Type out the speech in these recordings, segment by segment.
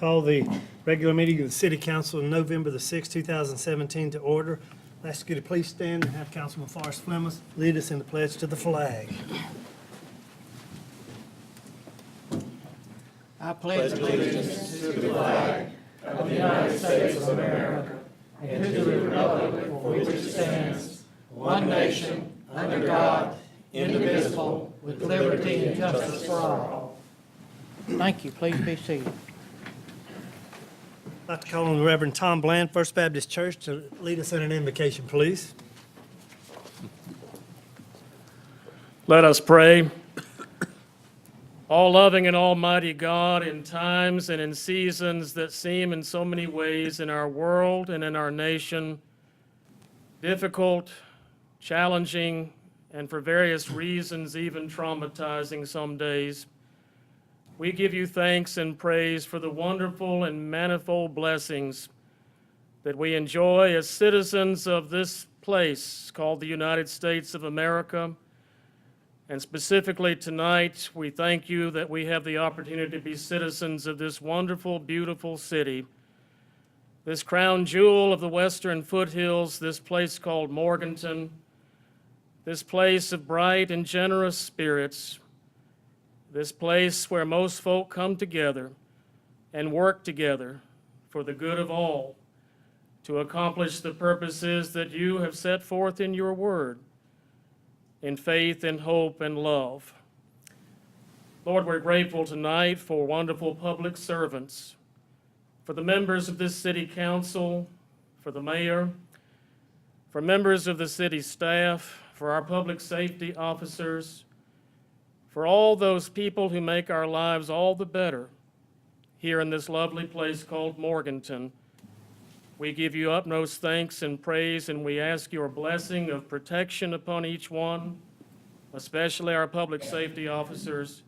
Call the regular meeting of the City Council on November the 6th, 2017 to order. I'll ask you to please stand and have Councilman Forrest Fleming lead us in the pledge to the flag. I pledge allegiance to the flag of the United States of America and to the republic for which it stands, one nation, under God, indivisible, with liberty and justice for all. Thank you. Please be seated. I'd like to call on the Reverend Tom Bland, First Baptist Church, to lead us in an invocation, please. Let us pray. All loving and almighty God, in times and in seasons that seem in so many ways in our world and in our nation difficult, challenging, and for various reasons even traumatizing some days, we give you thanks and praise for the wonderful and manifold blessings that we enjoy as citizens of this place called the United States of America. And specifically tonight, we thank you that we have the opportunity to be citizens of this wonderful, beautiful city, this crown jewel of the western foothills, this place called Morganton, this place of bright and generous spirits, this place where most folk come together and work together for the good of all to accomplish the purposes that you have set forth in your word, in faith and hope and love. Lord, we're grateful tonight for wonderful public servants, for the members of this city council, for the mayor, for members of the city staff, for our public safety officers, for all those people who make our lives all the better here in this lovely place called Morganton. We give you utmost thanks and praise, and we ask your blessing of protection upon each one, especially our public safety officers,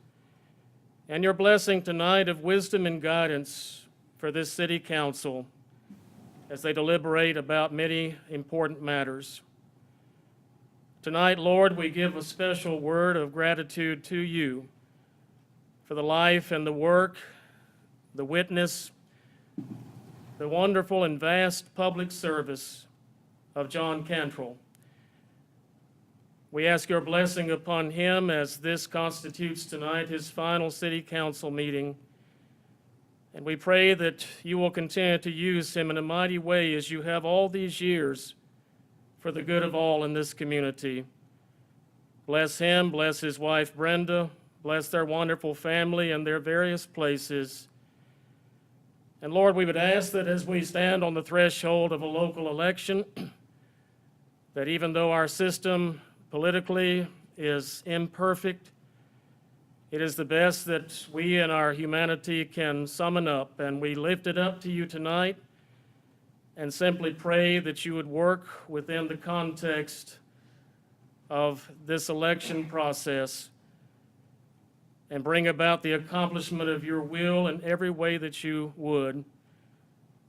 and your blessing tonight of wisdom and guidance for this city council as they deliberate about many important matters. Tonight, Lord, we give a special word of gratitude to you for the life and the work, the witness, the wonderful and vast public service of John Cantrell. We ask your blessing upon him as this constitutes tonight his final city council meeting. And we pray that you will continue to use him in a mighty way as you have all these years for the good of all in this community. Bless him, bless his wife Brenda, bless their wonderful family and their various places. And Lord, we would ask that as we stand on the threshold of a local election, that even though our system politically is imperfect, it is the best that we in our humanity can summon up. And we lift it up to you tonight and simply pray that you would work within the context of this election process and bring about the accomplishment of your will in every way that you would.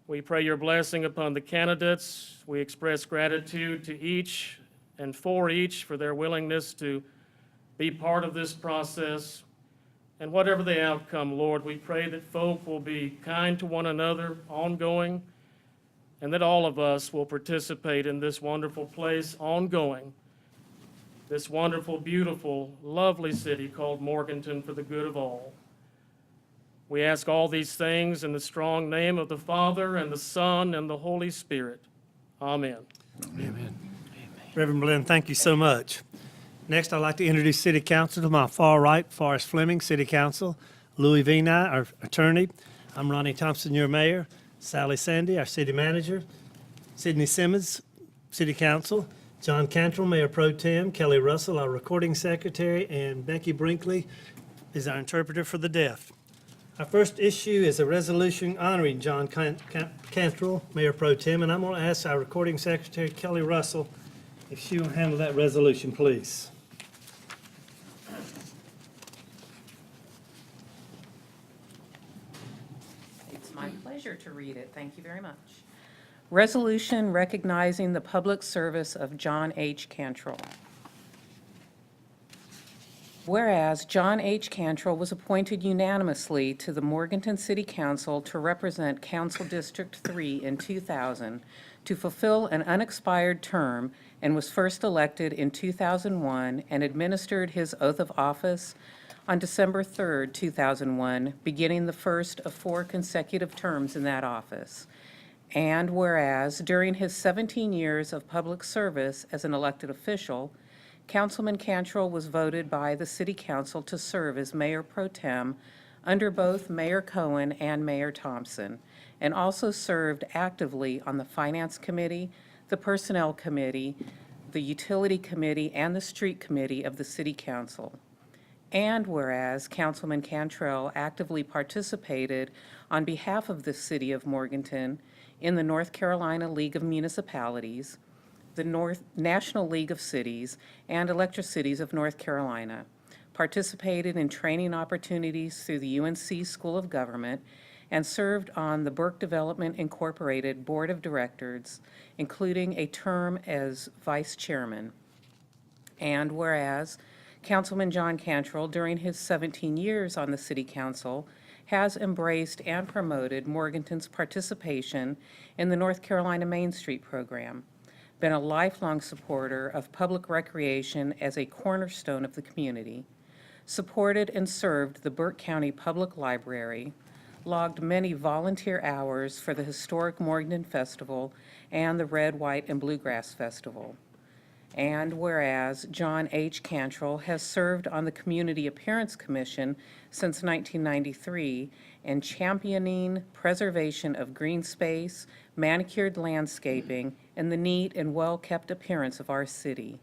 We pray your blessing upon the candidates. We express gratitude to each and for each for their willingness to be part of this process. And whatever the outcome, Lord, we pray that folk will be kind to one another ongoing, and that all of us will participate in this wonderful place ongoing, this wonderful, beautiful, lovely city called Morganton for the good of all. We ask all these things in the strong name of the Father and the Son and the Holy Spirit. Amen. Amen. Reverend Bland, thank you so much. Next, I'd like to introduce City Council. To my far right, Forrest Fleming, City Council. Louis Vini, our attorney. I'm Ronnie Thompson, your mayor. Sally Sandy, our city manager. Sydney Simmons, City Council. John Cantrell, Mayor Pro Tem. Kelly Russell, our recording secretary. And Becky Brinkley is our interpreter for the deaf. Our first issue is a resolution honoring John Cantrell, Mayor Pro Tem. And I'm going to ask our recording secretary, Kelly Russell, if she will handle that resolution, please. It's my pleasure to read it. Thank you very much. Resolution recognizing the public service of John H. Cantrell. Whereas John H. Cantrell was appointed unanimously to the Morganton City Council to represent Council District 3 in 2000 to fulfill an unexpired term and was first elected in 2001 and administered his oath of office on December 3rd, 2001, beginning the first of 4 consecutive terms in that office. And whereas during his 17 years of public service as an elected official, Councilman Cantrell was voted by the City Council to serve as Mayor Pro Tem under both Mayor Cohen and Mayor Thompson, and also served actively on the Finance Committee, the Personnel Committee, the Utility Committee, and the Street Committee of the City Council. And whereas Councilman Cantrell actively participated on behalf of the City of Morganton in the North Carolina League of Municipalities, the National League of Cities, and Electricities of North Carolina, participated in training opportunities through the UNC School of Government, and served on the Burke Development Incorporated Board of Directors, including a term as vice chairman. And whereas Councilman John Cantrell, during his 17 years on the City Council, has embraced and promoted Morganton's participation in the North Carolina Main Street program, been a lifelong supporter of public recreation as a cornerstone of the community, supported and served the Burke County Public Library, logged many volunteer hours for the historic Morganton Festival and the Red, White, and Bluegrass Festival. And whereas John H. Cantrell has served on the Community Appearance Commission since 1993 and championing preservation of green space, manicured landscaping, and the neat and well-kept appearance of our city.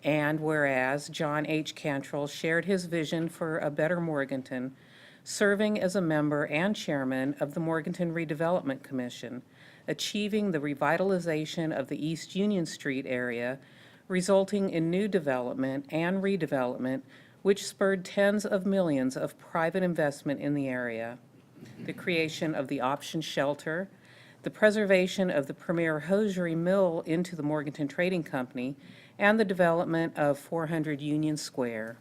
And whereas John H. Cantrell shared his vision for a better Morganton, serving as a member and chairman of the Morganton Redevelopment Commission, achieving the revitalization of the East Union Street area, resulting in new development and redevelopment, which spurred tens of millions of private investment in the area, the creation of the Option Shelter, the preservation of the premier hosiery mill into the Morganton Trading Company, and the development of 400 Union Square.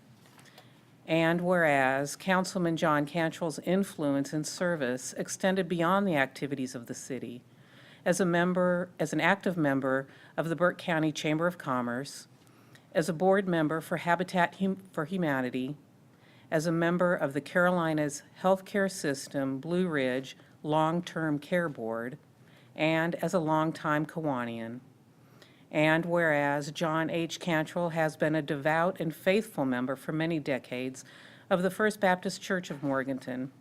And whereas Councilman John Cantrell's influence and service extended beyond the activities of the city, as an active member of the Burke County Chamber of Commerce, as a board member for Habitat for Humanity, as a member of the Carolinas Healthcare System Blue Ridge Long-Term Care Board, and as a longtime Kiwanian. And whereas John H. Cantrell has been a devout and faithful member for many decades of the First Baptist Church of Morganton,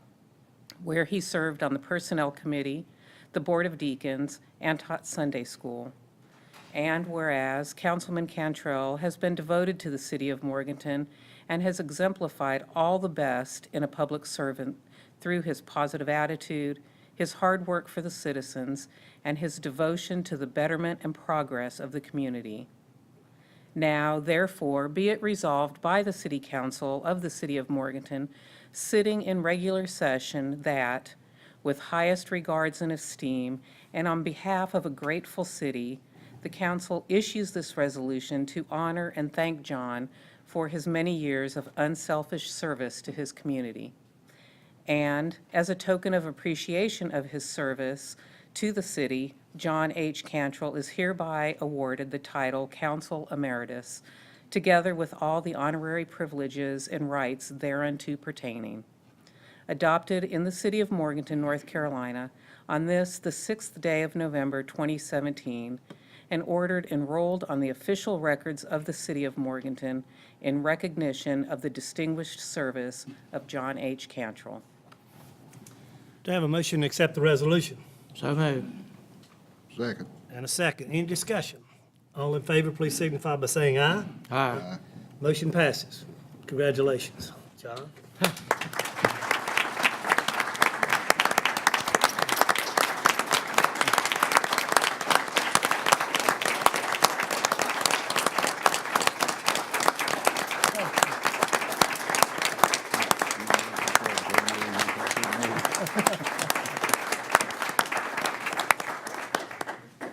where he served on the Personnel Committee, the Board of Deacons, and taught Sunday school. And whereas Councilman Cantrell has been devoted to the city of Morganton and has exemplified all the best in a public servant through his positive attitude, his hard work for the citizens, and his devotion to the betterment and progress of the community. Now, therefore, be it resolved by the City Council of the City of Morganton, sitting in regular session, that, with highest regards and esteem, and on behalf of a grateful city, the council issues this resolution to honor and thank John for his many years of unselfish service to his community. And as a token of appreciation of his service to the city, John H. Cantrell is hereby awarded the title Council Emeritus, together with all the honorary privileges and rights thereunto pertaining. Adopted in the city of Morganton, North Carolina, on this, the 6th day of November, 2017, and ordered enrolled on the official records of the city of Morganton in recognition of the distinguished service of John H. Cantrell. Do I have a motion to accept the resolution? So moved. Second. And a second. Any discussion? All in favor, please signify by saying aye. Aye. Motion passes. Congratulations, John.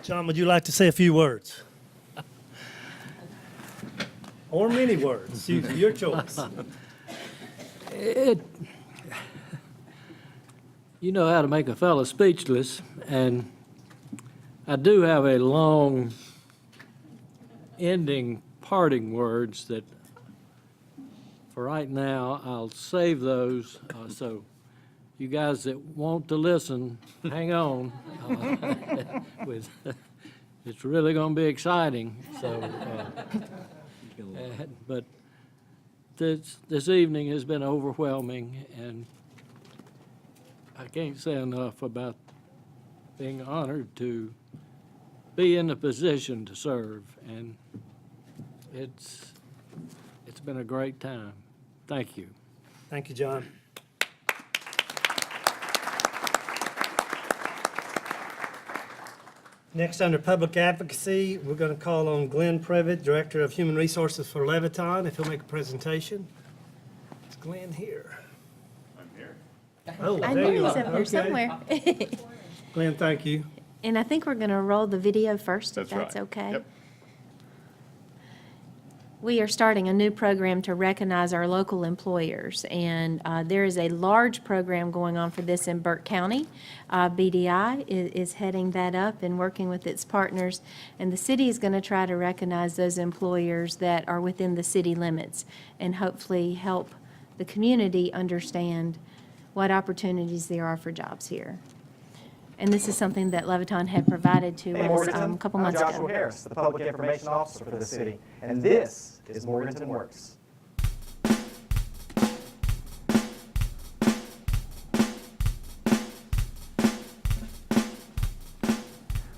John, would you like to say a few words? Or many words, your choice. You know how to make a fellow speechless, and I do have a long ending parting words that for right now, I'll save those, so you guys that want to listen, hang on. It's really going to be exciting, so, but this evening has been overwhelming, and I can't say enough about being honored to be in a position to serve, and it's been a great time. Thank you. Thank you, John. Next, under public advocacy, we're going to call on Glenn Previtt, Director of Human Resources for Leviton, if he'll make a presentation. Is Glenn here? I'm here. Oh, I there know you he's are. up there Okay. somewhere. Glenn, thank you. And I think we're going to roll the video first, if That's that's right. okay. Yep. We are starting a new program to recognize our local employers, and there is a large program going on for this in Burke County. BDI is heading that up and working with its partners, and the city is going to try to recognize those employers that are within the city limits and hopefully help the community understand what opportunities there are for jobs here. And this is something that Leviton had provided to Hey, us Morganton. a couple I'm months Joshua ago. Harris, the Public Information Officer for the city, and this is Morganton Works.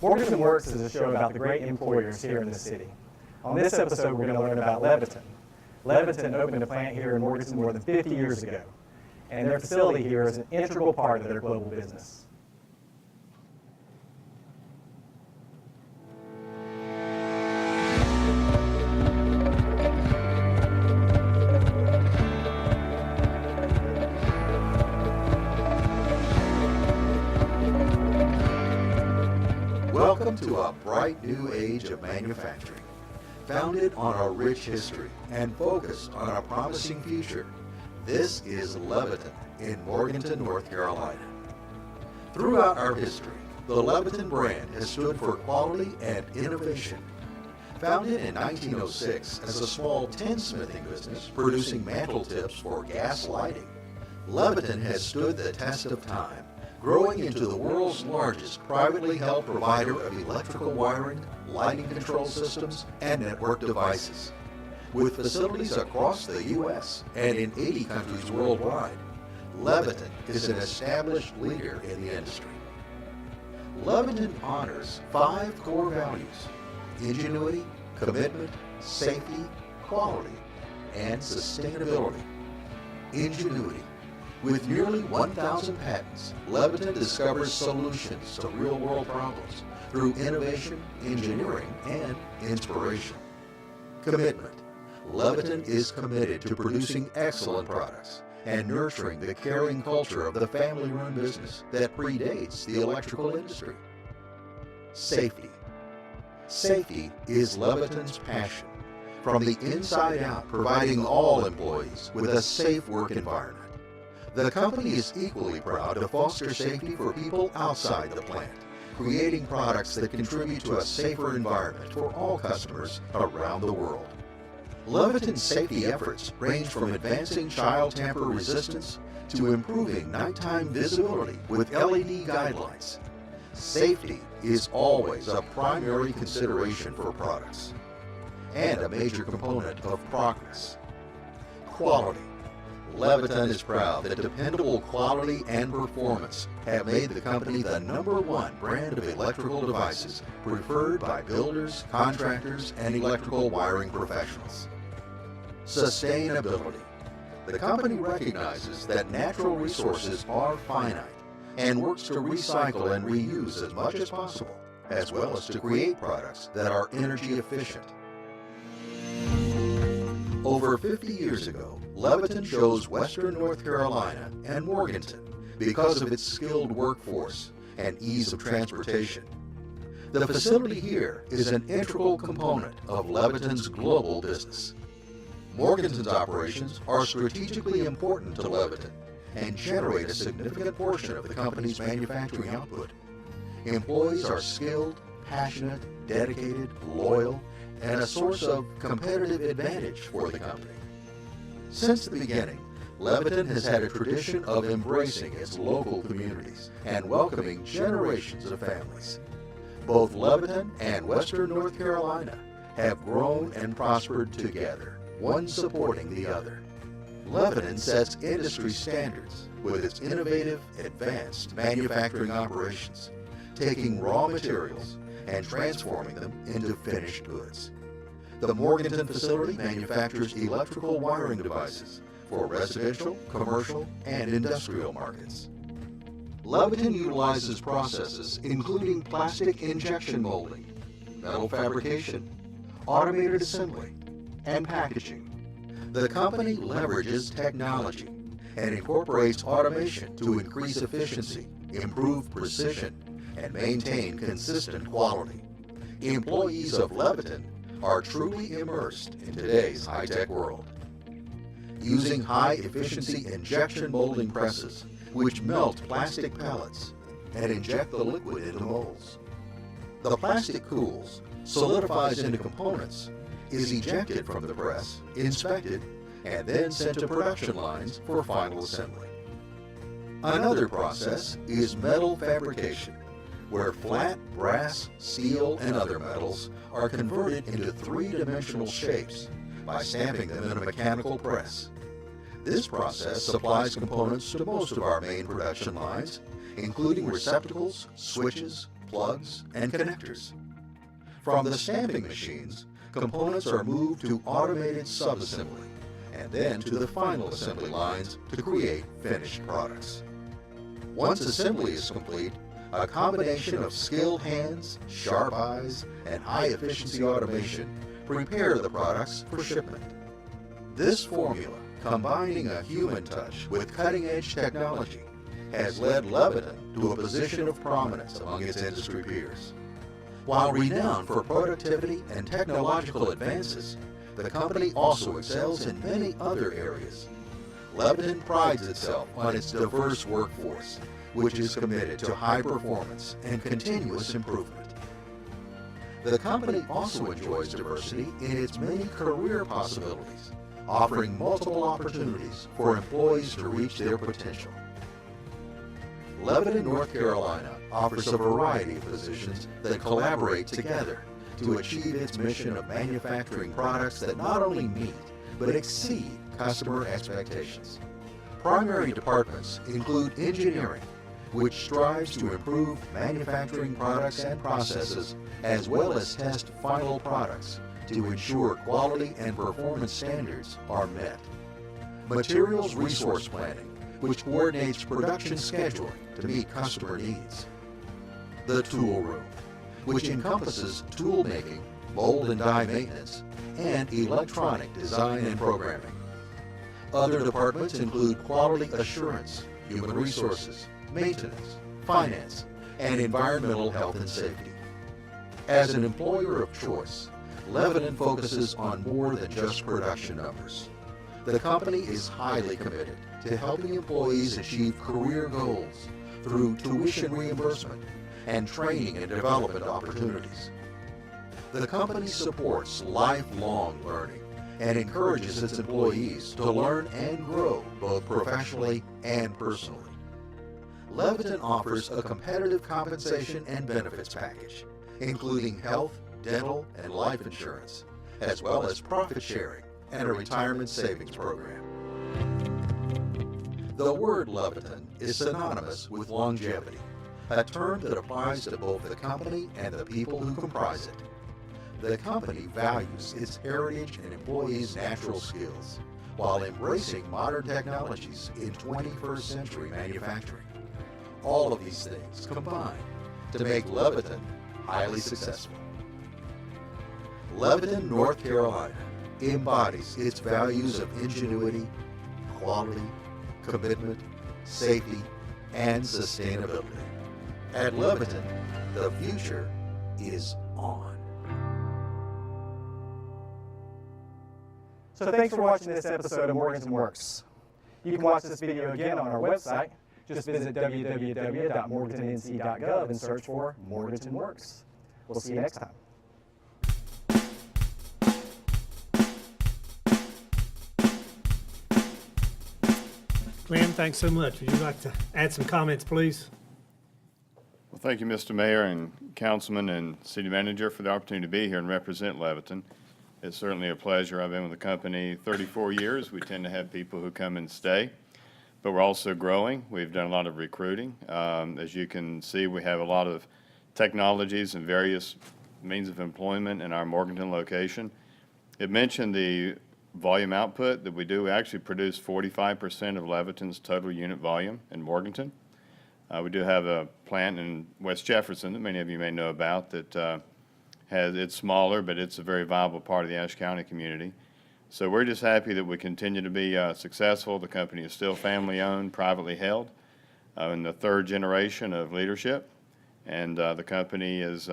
Morganton Works is a show about the great employers here in the city. On this episode, we're going to learn about Leviton. Leviton opened a plant here in Morganton more than 50 years ago, and their facility here is an integral part of their global business. Welcome to a bright new age of manufacturing, founded on a rich history and focused on a promising future. This is Leviton in Morganton, North Carolina. Throughout our history, the Leviton brand has stood for quality and innovation. Founded in 1906 as a small tinsmithing business producing mantle tips for gas lighting, Leviton has stood the test of time, growing into the world's largest privately held provider of electrical wiring, lighting control systems, and network devices. With facilities across the U.S. and in 80 countries worldwide, Leviton is an established leader in the industry. Leviton honors 5 core values: ingenuity, commitment, safety, quality, and sustainability. Ingenuity. With nearly 1,000 patents, Leviton discovers solutions to real-world problems through innovation, engineering, and inspiration. Commitment. Leviton is committed to producing excellent products and nurturing the caring culture of the family-run business that predates the electrical industry. Safety. Safety is Leviton's passion. From the inside out, providing all employees with a safe work environment. The company is equally proud to foster safety for people outside the plant, creating products that contribute to a safer environment for all customers around the world. Leviton's safety efforts range from advancing child tamper resistance to improving nighttime visibility with LED guidelines. Safety is always a primary consideration for products and a major component of progress. Quality. Leviton is proud that dependable quality and performance have made the company the #1 brand of electrical devices preferred by builders, contractors, and electrical wiring professionals. Sustainability. The company recognizes that natural resources are finite and works to recycle and reuse as much as possible, as well as to create products that are energy efficient. Over 50 years ago, Leviton chose Western North Carolina and Morganton because of its skilled workforce and ease of transportation. The facility here is an integral component of Leviton's global business. Morganton's operations are strategically important to Leviton and generate a significant portion of the company's manufacturing output. Employees are skilled, passionate, dedicated, loyal, and a source of competitive advantage for the company. Since the beginning, Leviton has had a tradition of embracing its local communities and welcoming generations of families. Both Leviton and Western North Carolina have grown and prospered together, one supporting the other. Leviton sets industry standards with its innovative, advanced manufacturing operations, taking raw materials and transforming them into finished goods. The Morganton facility manufactures electrical wiring devices for residential, commercial, and industrial markets. Leviton utilizes processes including plastic injection molding, metal fabrication, automated assembly, and packaging. The company leverages technology and incorporates automation to increase efficiency, improve precision, and maintain consistent quality. Employees of Leviton are truly immersed in today's high-tech world. Using high-efficiency injection molding presses, which melt plastic pellets and inject the liquid into molds. The plastic cools, solidifies into components, is ejected from the press, inspected, and then sent to production lines for final assembly. Another process is metal fabrication, where flat brass, steel, and other metals are converted into three-dimensional shapes by stamping them in a mechanical press. This process supplies components to most of our main production lines, including receptacles, switches, plugs, and connectors. From the stamping machines, components are moved to automated subassembly, and then to the final assembly lines to create finished products. Once assembly is complete, a combination of skilled hands, sharp eyes, and high-efficiency automation prepare the products for shipment. This formula, combining a human touch with cutting-edge technology, has led Leviton to a position of prominence among its industry peers. While renowned for productivity and technological advances, the company also excels in many other areas. Leviton prides itself on its diverse workforce, which is committed to high performance and continuous improvement. The company also enjoys diversity in its many career possibilities, offering multiple opportunities for employees to reach their potential. Leviton, North Carolina offers a variety of positions that collaborate together to achieve its mission of manufacturing products that not only meet, but exceed customer expectations. Primary departments include engineering, which strives to improve manufacturing products and processes, as well as test final products to ensure quality and performance standards are met. Materials resource planning, which coordinates production scheduling to meet customer needs. The tool room, which encompasses tool making, mold and die maintenance, and electronic design and programming. Other departments include quality assurance, human resources, maintenance, finance, and environmental health and safety. As an employer of choice, Leviton focuses on more than just production numbers. The company is highly committed to helping employees achieve career goals through tuition reimbursement and training and development opportunities. The company supports lifelong learning and encourages its employees to learn and grow both professionally and personally. Leviton offers a competitive compensation and benefits package, including health, dental, and life insurance, as well as profit sharing and a retirement savings program. The word Leviton is synonymous with longevity, a term that applies to both the company and the people who comprise it. The company values its heritage and employees' natural skills while embracing modern technologies in 21st century manufacturing. All of these things combine to make Leviton highly successful. Leviton, North Carolina embodies its values of ingenuity, quality, commitment, safety, and sustainability. At Leviton, the future is on. So thanks for watching this episode of Morganton Works. You can watch this video again on our website. Just visit www.morgantonnc.gov and search for Morganton Works. We'll see you next time. Glenn, thanks so much. Would you like to add some comments, please? Well, thank you, Mr. Mayor and Councilman and City Manager, for the opportunity to be here and represent Leviton. It's certainly a pleasure. I've been with the company 34 years. We tend to have people who come and stay, but we're also growing. We've done a lot of recruiting. As you can see, we have a lot of technologies and various means of employment in our Morganton location. It mentioned the volume output that we do. We actually produce 45% of Leviton's total unit volume in Morganton. We do have a plant in West Jefferson that many of you may know about that it's smaller, but it's a very viable part of the Ashe County community. So we're just happy that we continue to be successful. The company is still family-owned, privately held, in the third generation of leadership. And the company is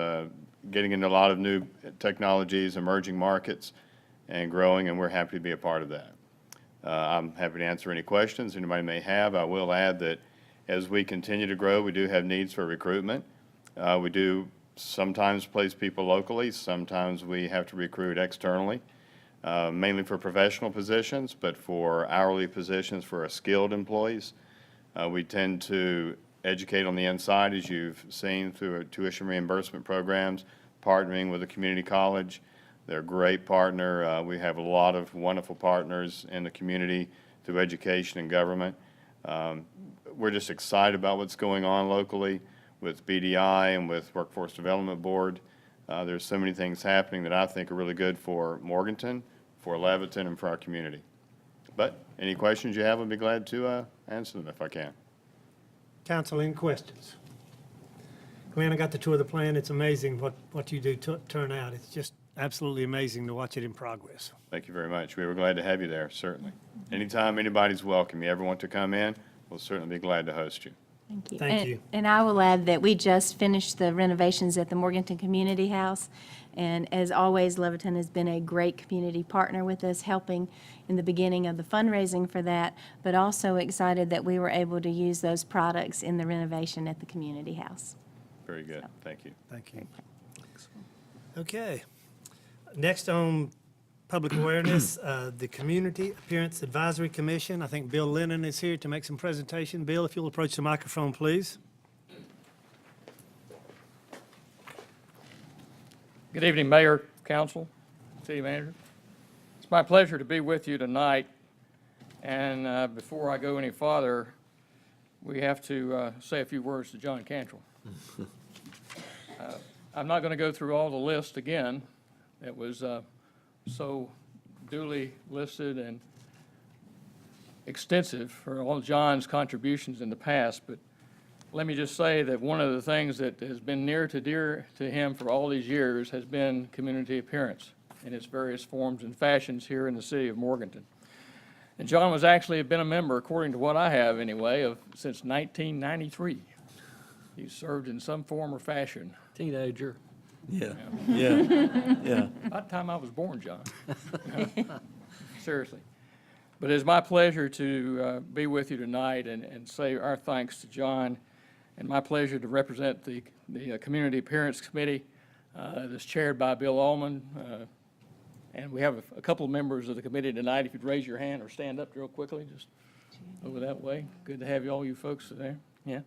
getting into a lot of new technologies, emerging markets, and growing, and we're happy to be a part of that. I'm happy to answer any questions anybody may have. I will add that as we continue to grow, we do have needs for recruitment. We do sometimes place people locally. Sometimes we have to recruit externally, mainly for professional positions, but for hourly positions for our skilled employees. We tend to educate on the inside, as you've seen, through our tuition reimbursement programs, partnering with a community college. They're a great partner. We have a lot of wonderful partners in the community through education and government. We're just excited about what's going on locally with BDI and with Workforce Development Board. There's so many things happening that I think are really good for Morganton, for Leviton, and for our community. But any questions you have, I'd be glad to answer them if I can. Council, any questions? Glenn, I got the tour of the plant. It's amazing what you do turn out. It's just absolutely amazing to watch it in progress. Thank you very much. We were glad to have you there, certainly. Anytime anybody's welcome, you ever want to come in, we'll certainly be glad to host you. Thank you. Thank you. And I will add that we just finished the renovations at the Morganton Community House. And as always, Leviton has been a great community partner with us, helping in the beginning of the fundraising for that, but also excited that we were able to use those products in the renovation at the Community House. Very good. Thank you. Thank you. Okay. Next on public awareness, the Community Appearance Advisory Commission. I think Bill Lennon is here to make some presentation. Bill, if you'll approach the microphone, please. Good evening, Mayor, Council, City Manager. It's my pleasure to be with you tonight. And before I go any farther, we have to say a few words to John Cantrell. I'm not going to go through all the list again. It was so duly listed and extensive for all John's contributions in the past, but let me just say that one of the things that has been near to dear to him for all these years has been community appearance in its various forms and fashions here in the city of Morganton. And John was actually been a member, according to what I have anyway, since 1993. He served in some form or fashion. Teenager. Yeah. About the time I was born, John. Seriously. But it's my pleasure to be with you tonight and say our thanks to John, and my pleasure to represent the Community Appearance Committee that's chaired by Bill Allman. And we have a couple of members of the committee tonight. If you'd raise your hand or stand up real quickly, just over that way. Good to have all you folks there. Yeah.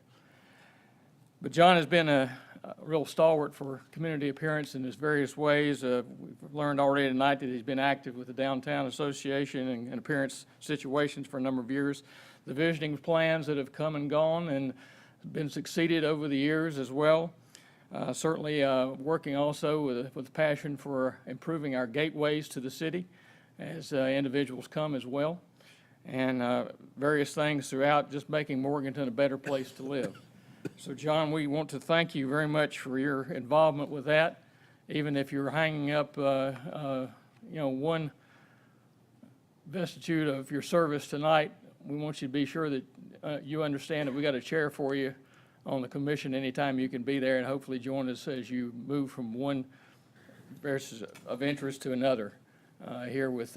But John has been a real stalwart for community appearance in his various ways. We've learned already tonight that he's been active with the Downtown Association and appearance situations for a number of years. The visioning plans that have come and gone and been succeeded over the years as well. Certainly working also with passion for improving our gateways to the city as individuals come as well. And various things throughout, just making Morganton a better place to live. So, John, we want to thank you very much for your involvement with that. Even if you're hanging up, one vestitude of your service tonight, we want you to be sure that you understand that we got a chair for you on the commission anytime you can be there, and hopefully join us as you move from one versus of interest to another here with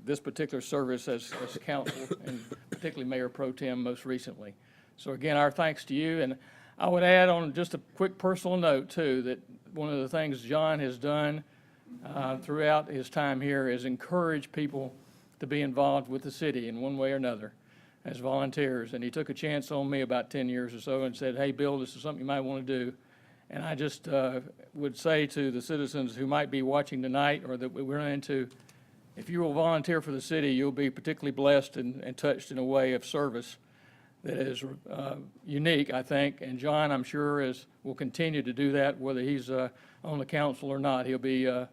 this particular service as council, and particularly Mayor Pro Tem most recently. So again, our thanks to you. And I would add on just a quick personal note too, that one of the things John has done throughout his time here is encourage people to be involved with the city in one way or another as volunteers. And he took a chance on me about 10 years or so and said, hey, Bill, this is something you might want to do. And I just would say to the citizens who might be watching tonight or that we run into, if you will volunteer for the city, you'll be particularly blessed and touched in a way of service that is unique, I think. And John, I'm sure, will continue to do that, whether he's on the council or not. He'll be the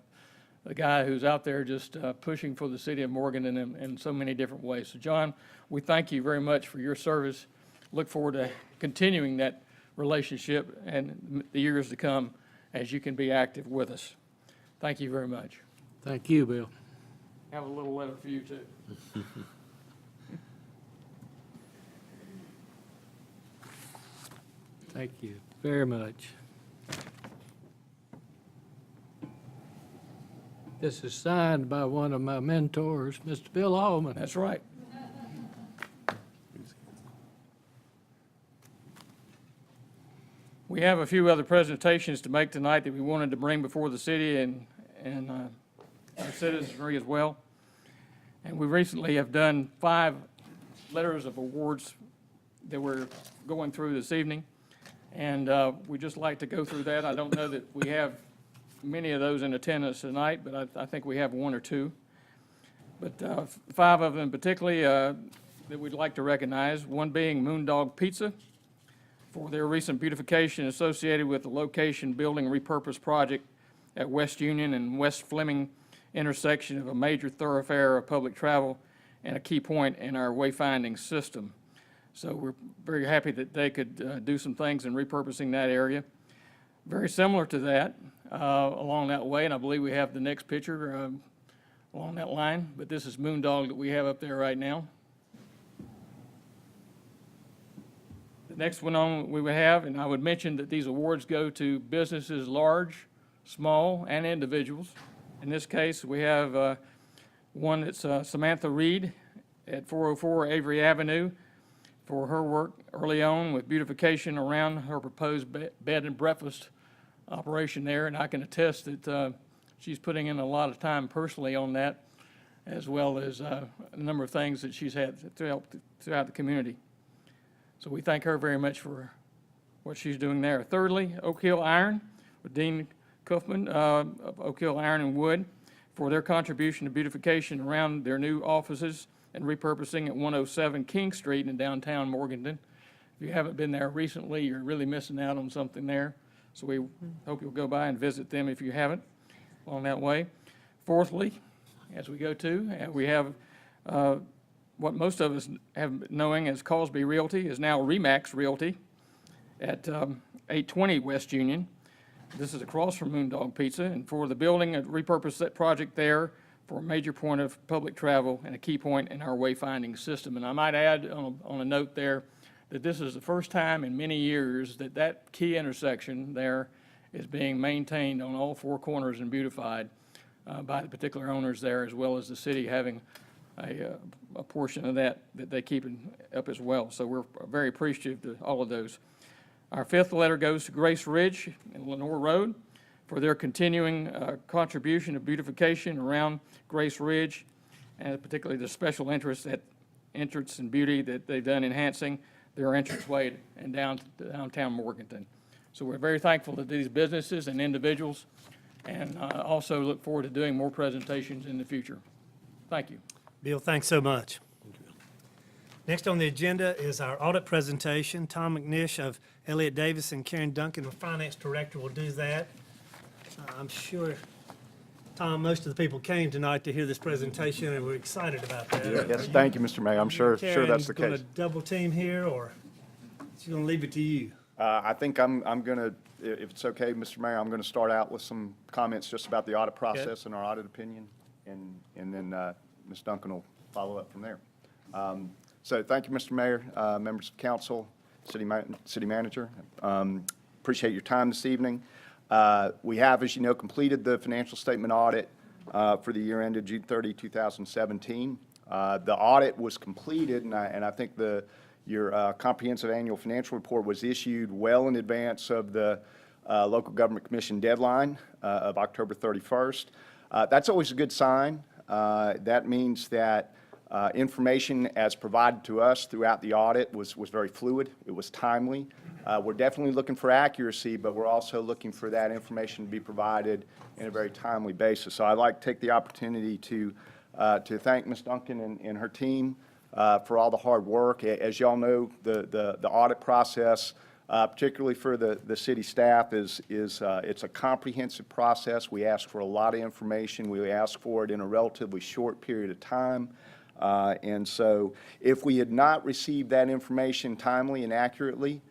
guy who's out there just pushing for the city of Morganton in so many different ways. So, John, we thank you very much for your service. Look forward to continuing that relationship and the years to come as you can be active with us. Thank you very much. Thank you, Bill. Have a little letter for you, too. Thank you very much. This is signed by one of my mentors, Mr. Bill Allman. That's right. We have a few other presentations to make tonight that we wanted to bring before the city and our citizenry as well. And we recently have done 5 letters of awards that we're going through this evening. And we'd just like to go through that. I don't know that we have many of those in attendance tonight, but I think we have 1 or 2. But 5 of them particularly that we'd like to recognize, one being Moondog Pizza for their recent beautification associated with the location building repurpose project at West Union and West Fleming intersection of a major thoroughfare of public travel and a key point in our wayfinding system. So we're very happy that they could do some things in repurposing that area. Very similar to that, along that way, and I believe we have the next picture along that line, but this is Moondog that we have up there right now. The next one we would have, and I would mention that these awards go to businesses large, small, and individuals. In this case, we have one that's Samantha Reed at 404 Avery Avenue for her work early on with beautification around her proposed bed and breakfast operation there. And I can attest that she's putting in a lot of time personally on that, as well as a number of things that she's had throughout the community. So we thank her very much for what she's doing there. Thirdly, Oak Hill Iron with Dean Kaufman of Oak Hill Iron and Wood for their contribution to beautification around their new offices and repurposing at 107 King Street in downtown Morganton. If you haven't been there recently, you're really missing out on something there. So we hope you'll go by and visit them if you haven't along that way. Fourthly, as we go to, we have what most of us have been knowing as Cosby Realty is now Remax Realty at 820 West Union. This is across from Moondog Pizza, and for the building, a repurpose project there for a major point of public travel and a key point in our wayfinding system. And I might add on a note there that this is the first time in many years that that key intersection there is being maintained on all 4 corners and beautified by the particular owners there, as well as the city having a portion of that they keep up as well. So we're very appreciative to all of those. Our 5th letter goes to Grace Ridge and Lenore Road for their continuing contribution of beautification around Grace Ridge, and particularly the special interest and beauty that they've done enhancing their entranceway in downtown Morganton. So we're very thankful to these businesses and individuals, and also look forward to doing more presentations in the future. Thank you. Bill, thanks so much. Next on the agenda is our audit presentation. Tom McNish of Elliott Davis and Karen Duncan, the finance director, will do that. I'm sure, Tom, most of the people came tonight to hear this presentation, and we're excited about that. Yes, thank you, Mr. Mayor. I'm sure that's the Karen case. going to double team here, or she's going to leave it to you? I think I'm going to, if it's okay, Mr. Mayor, I'm going to start out with some comments just about the audit process and our audit opinion, and then Ms. Duncan will follow up from there. So thank you, Mr. Mayor, members of council, city manager. Appreciate your time this evening. We have, as you know, completed the financial statement audit for the year ended June 30, 2017. The audit was completed, and I think your comprehensive annual financial report was issued well in advance of the local government commission deadline of October 31st. That's always a good sign. That means that information as provided to us throughout the audit was very fluid. It was timely. We're definitely looking for accuracy, but we're also looking for that information to be provided in a very timely basis. So I'd like to take the opportunity to thank Ms. Duncan and her team for all the hard work. As y'all know, the audit process, particularly for the city staff, it's a comprehensive process. We ask for a lot of information. We ask for it in a relatively short period of time. And so if we had not received that information timely and accurately,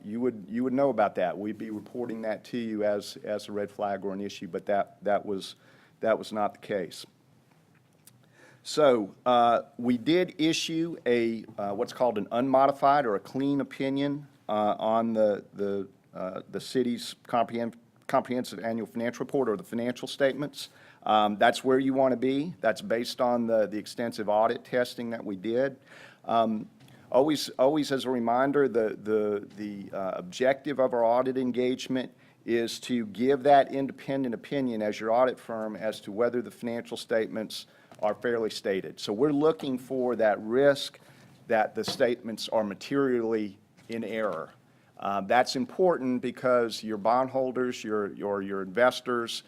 you would know about that. We'd be reporting that to you as a red flag or an issue, but that was not the case. So we did issue a what's called an unmodified or a clean opinion on the city's comprehensive annual financial report, or the financial statements. That's where you want to be. That's based on the extensive audit testing that we did. Always as a reminder, the objective of our audit engagement is to give that independent opinion as your audit firm as to whether the financial statements are fairly stated. So we're looking for that risk that the statements are materially in error. That's important because your bondholders, your investors,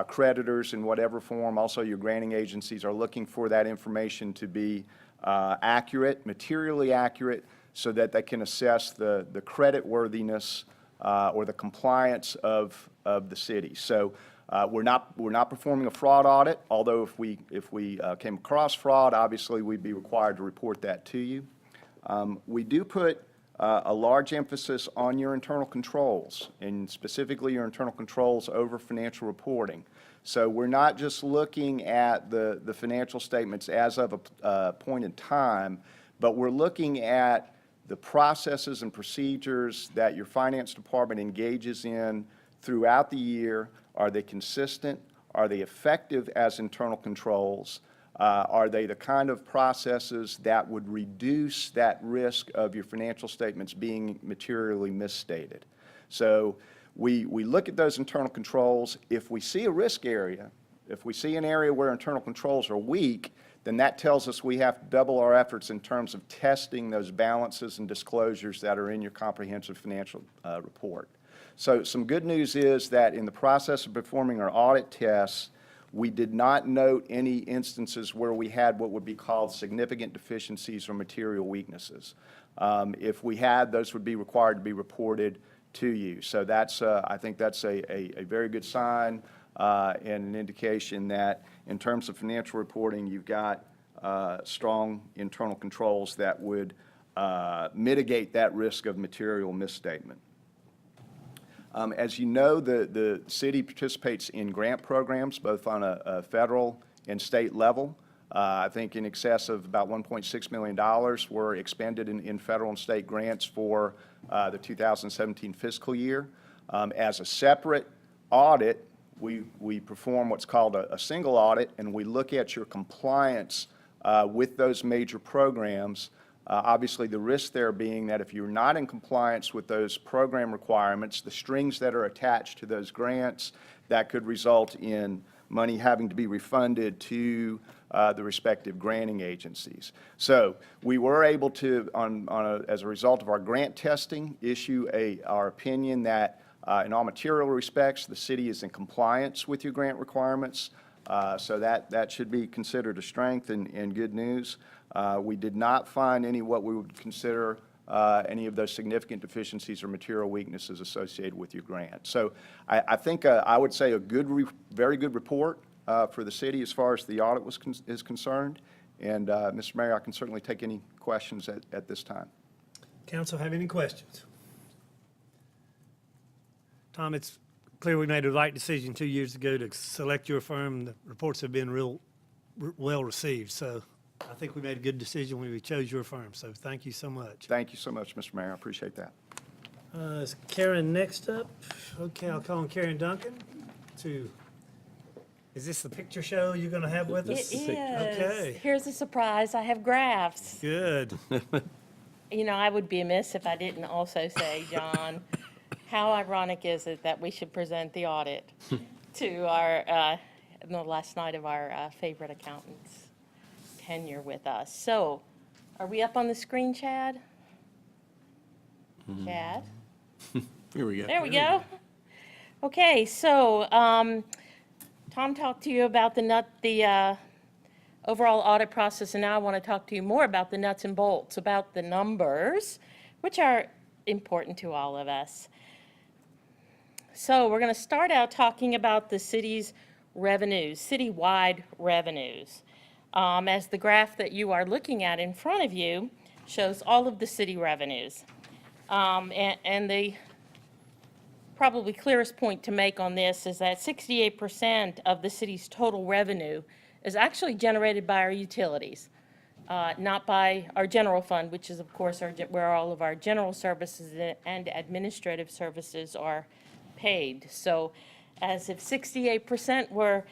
creditors in whatever form, also your granting agencies, are looking for that information to be accurate, materially accurate, so that they can assess the creditworthiness or the compliance of the city. So we're not performing a fraud audit, although if we came across fraud, obviously we'd be required to report that to you. We do put a large emphasis on your internal controls, and specifically your internal controls over financial reporting. So we're not just looking at the financial statements as of a point in time, but we're looking at the processes and procedures that your finance department engages in throughout the year. Are they consistent? Are they effective as internal controls? Are they the kind of processes that would reduce that risk of your financial statements being materially misstated? So we look at those internal controls. If we see a risk area, if we see an area where internal controls are weak, then that tells us we have to double our efforts in terms of testing those balances and disclosures that are in your comprehensive financial report. So some good news is that in the process of performing our audit tests, we did not note any instances where we had what would be called significant deficiencies or material weaknesses. If we had, those would be required to be reported to you. So that's, I think that's a very good sign and an indication that in terms of financial reporting, you've got strong internal controls that would mitigate that risk of material misstatement. As you know, the city participates in grant programs, both on a federal and state level. I think in excess of about $1.6 million were expended in federal and state grants for the 2017 fiscal year. As a separate audit, we perform what's called a single audit, and we look at your compliance with those major programs. Obviously, the risk there being that if you're not in compliance with those program requirements, the strings that are attached to those grants, that could result in money having to be refunded to the respective granting agencies. So we were able to, as a result of our grant testing, issue our opinion that in all material respects, the city is in compliance with your grant requirements. So that should be considered a strength and good news. We did not find any what we would consider any of those significant deficiencies or material weaknesses associated with your grant. So I think I would say a very good report for the city as far as the audit is concerned. And Mr. Mayor, I can certainly take any questions at this time. Council have any questions? Tom, it's clear we made the right decision 2 years ago to select your firm. The reports have been real well received, so I think we made a good decision when we chose your firm, so thank you so much. Thank you so much, Mr. Mayor. I appreciate that. Is Karen next up? Okay, I'll call on Karen Duncan to Is this the picture show you're going to have with It us? is. Okay. Here's a surprise. I have graphs. Good. You know, I would be amiss if I didn't also say, John, how ironic is it that we should present the audit to our, the last night of our favorite accountant's tenure with us. So, are we up on the screen, Chad? Chad? Here we go. There we go. Okay, so Tom talked to you about the overall audit process, and now I want to talk to you more about the nuts and bolts, about the numbers, which are important to all of us. So we're going to start out talking about the city's revenues, citywide revenues. As the graph that you are looking at in front of you shows all of the city revenues. And the probably clearest point to make on this is that 68% of the city's total revenue is actually generated by our utilities, not by our general fund, which is, of course, where all of our general services and administrative services are paid. So as if 68% were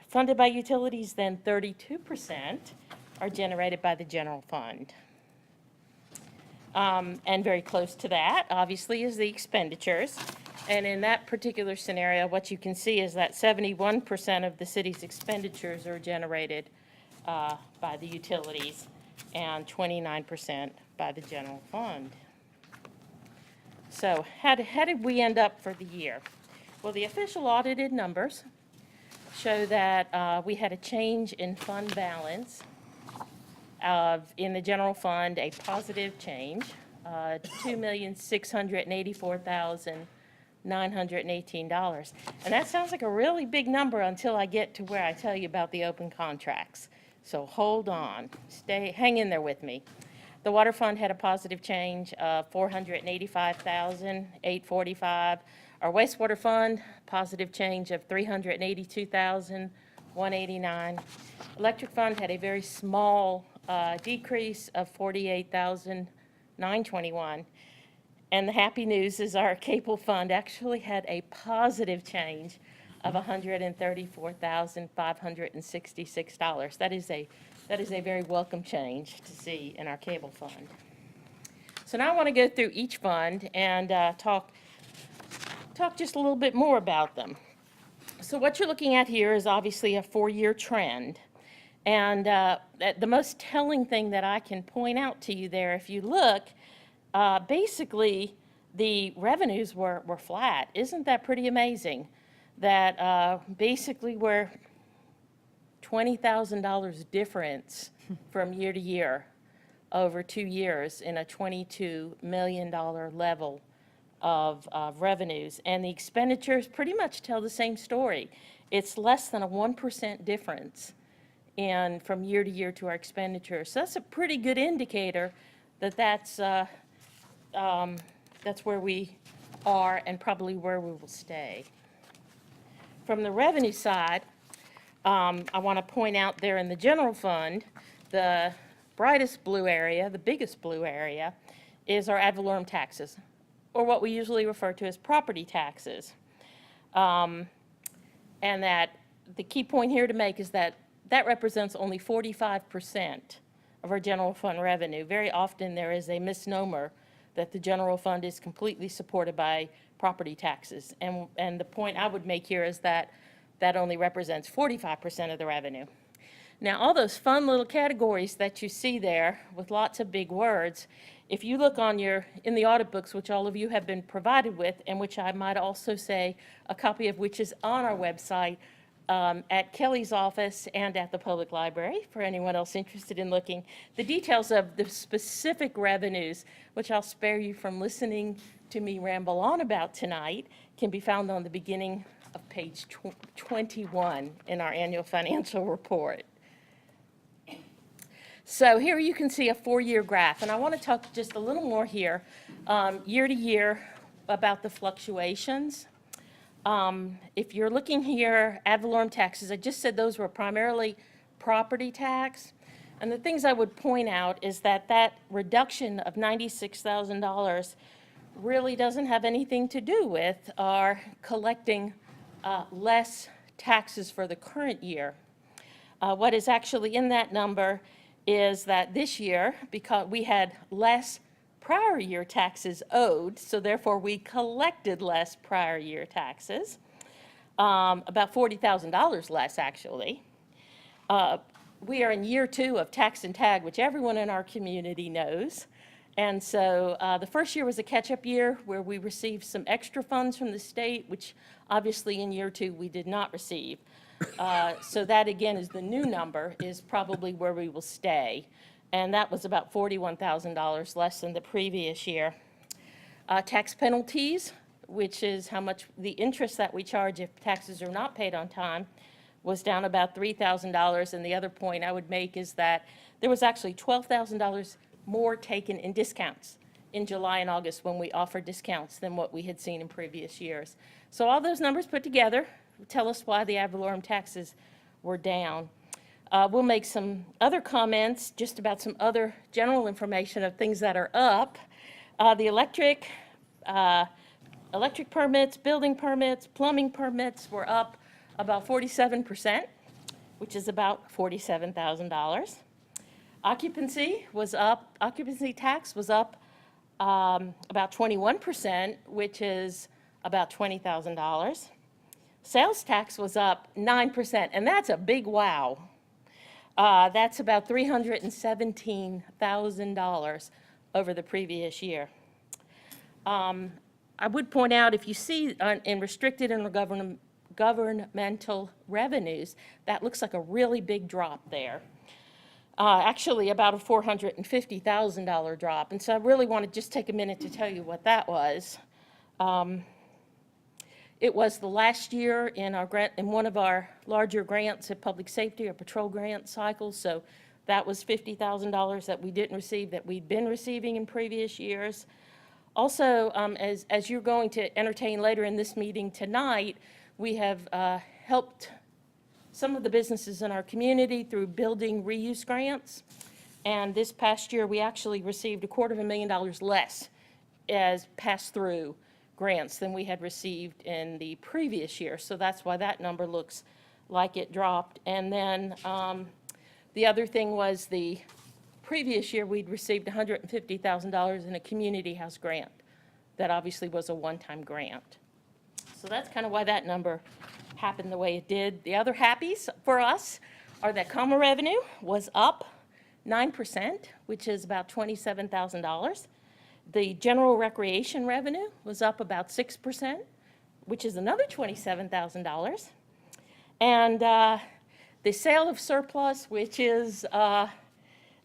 funded by utilities, then 32% are generated by the general fund. And very close to that, obviously, is the expenditures. And in that particular scenario, what you can see is that 71% of the city's expenditures are generated by the utilities and 29% by the general fund. So how did we end up for the year? Well, the official audited numbers show that we had a change in fund balance in the general fund, a positive change, $2,684,918. And that sounds like a really big number until I get to where I tell you about the open contracts. So hold on, hang in there with me. The water fund had a positive change of $485,845. Our wastewater fund, positive change of $382,189. Electric fund had a very small decrease of $48,921. And the happy news is our cable fund actually had a positive change of $134,566. That is a very welcome change to see in our cable fund. So now I want to go through each fund and talk just a little bit more about them. So what you're looking at here is obviously a 4-year trend. And the most telling thing that I can point out to you there, if you look, basically the revenues were flat. Isn't that pretty amazing? That basically we're $20,000 difference from year to year over 2 years in a $22 million level of revenues. And the expenditures pretty much tell the same story. It's less than a 1% difference from year to year to our expenditures. So that's a pretty good indicator that that's where we are and probably where we will stay. From the revenue side, I want to point out there in the general fund, the brightest blue area, the biggest blue area, is our ad valorem taxes, or what we usually refer to as property taxes. And that the key point here to make is that that represents only 45% of our general fund revenue. Very often there is a misnomer that the general fund is completely supported by property taxes. And the point I would make here is that that only represents 45% of the revenue. Now, all those fun little categories that you see there with lots of big words, if you look in the audit books, which all of you have been provided with, and which I might also say a copy of which is on our website, at Kelly's office and at the public library, for anyone else interested in looking. The details of the specific revenues, which I'll spare you from listening to me ramble on about tonight, can be found on the beginning of page 21 in our annual financial report. So here you can see a 4-year graph, and I want to talk just a little more here, year to year, about the fluctuations. If you're looking here, ad valorem taxes, I just said those were primarily property tax. And the things I would point out is that that reduction of $96,000 really doesn't have anything to do with our collecting less taxes for the current year. What is actually in that number is that this year, because we had less prior year taxes owed, so therefore we collected less prior year taxes, about $40,000 less, actually. We are in year 2 of tax and tag, which everyone in our community knows. And so the first year was a catch-up year where we received some extra funds from the state, which obviously in year 2 we did not receive. So that, again, is the new number, is probably where we will stay. And that was about $41,000 less than the previous year. Tax penalties, which is how much the interest that we charge if taxes are not paid on time, was down about $3,000. And the other point I would make is that there was actually $12,000 more taken in discounts in July and August when we offered discounts than what we had seen in previous years. So all those numbers put together tell us why the ad valorem taxes were down. We'll make some other comments just about some other general information of things that are up. The electric permits, building permits, plumbing permits were up about 47%, which is about $47,000. Occupancy was up, occupancy tax was up about 21%, which is about $20,000. Sales tax was up 9%, and that's a big wow. That's about $317,000 over the previous year. I would point out, if you see in restricted and governmental revenues, that looks like a really big drop there. Actually, about a $450,000 drop. And so I really want to just take a minute to tell you what that was. It was the last year in our grant, in one of our larger grants at public safety or patrol grant cycles. So that was $50,000 that we didn't receive that we'd been receiving in previous years. Also, as you're going to entertain later in this meeting tonight, we have helped some of the businesses in our community through building reuse grants. And this past year, we actually received $250,000 less as pass-through grants than we had received in the previous year. So that's why that number looks like it dropped. And then the other thing was the previous year, we'd received $150,000 in a community house grant. That obviously was a one-time grant. So that's kind of why that number happened the way it did. The other happies for us are that comma revenue was up 9%, which is about $27,000. The general recreation revenue was up about 6%, which is another $27,000. And the sale of surplus, which is the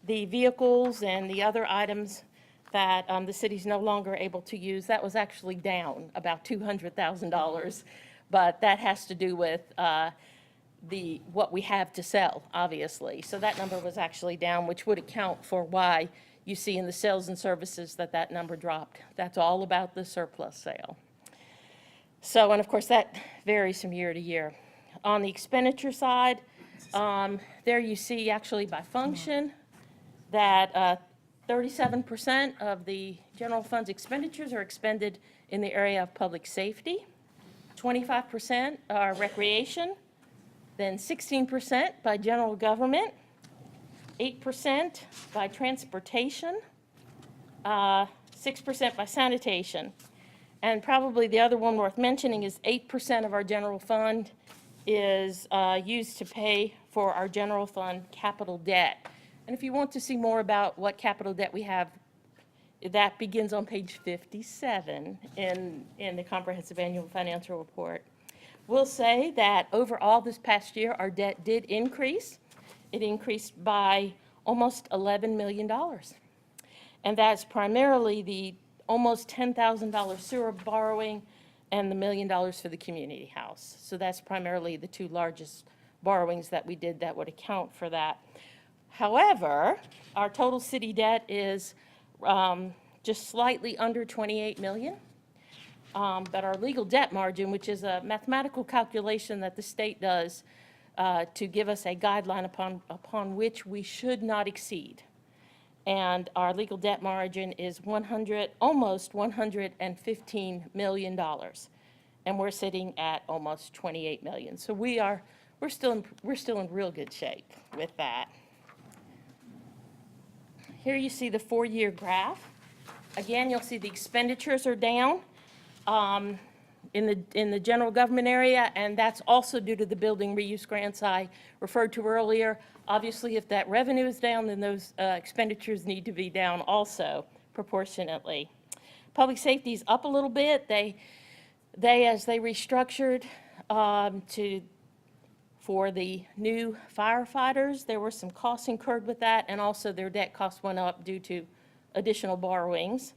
vehicles and the other items that the city's no longer able to use, that was actually down about $200,000. But that has to do with what we have to sell, obviously. So that number was actually down, which would account for why you see in the sales and services that number dropped. That's all about the surplus sale. So, and of course, that varies from year to year. On the expenditure side, there you see actually by function that 37% of the general fund's expenditures are expended in the area of public safety, 25% are recreation, then 16% by general government, 8% by transportation, 6% by sanitation. And probably the other one worth mentioning is 8% of our general fund is used to pay for our general fund capital debt. And if you want to see more about what capital debt we have, that begins on page 57 in the Comprehensive Annual Financial Report. We'll say that overall this past year, our debt did increase. It increased by almost $11 million. And that's primarily the almost $10,000 sewer borrowing and the $1 million for the community house. So that's primarily the two largest borrowings that we did that would account for that. However, our total city debt is just slightly under $28 million. But our legal debt margin, which is a mathematical calculation that the state does to give us a guideline upon which we should not exceed. And our legal debt margin is almost $115 million. and we're sitting at almost 28 million. So we're still in real good shape with that. Here you see the 4-year graph. Again, you'll see the expenditures are down in the general government area, and that's also due to the building reuse grants I referred to earlier. Obviously, if that revenue is down, then those expenditures need to be down also proportionately. Public safety is up a little bit. They as they restructured for the new firefighters, there were some costs incurred with that, and also their debt costs went up due to additional borrowings.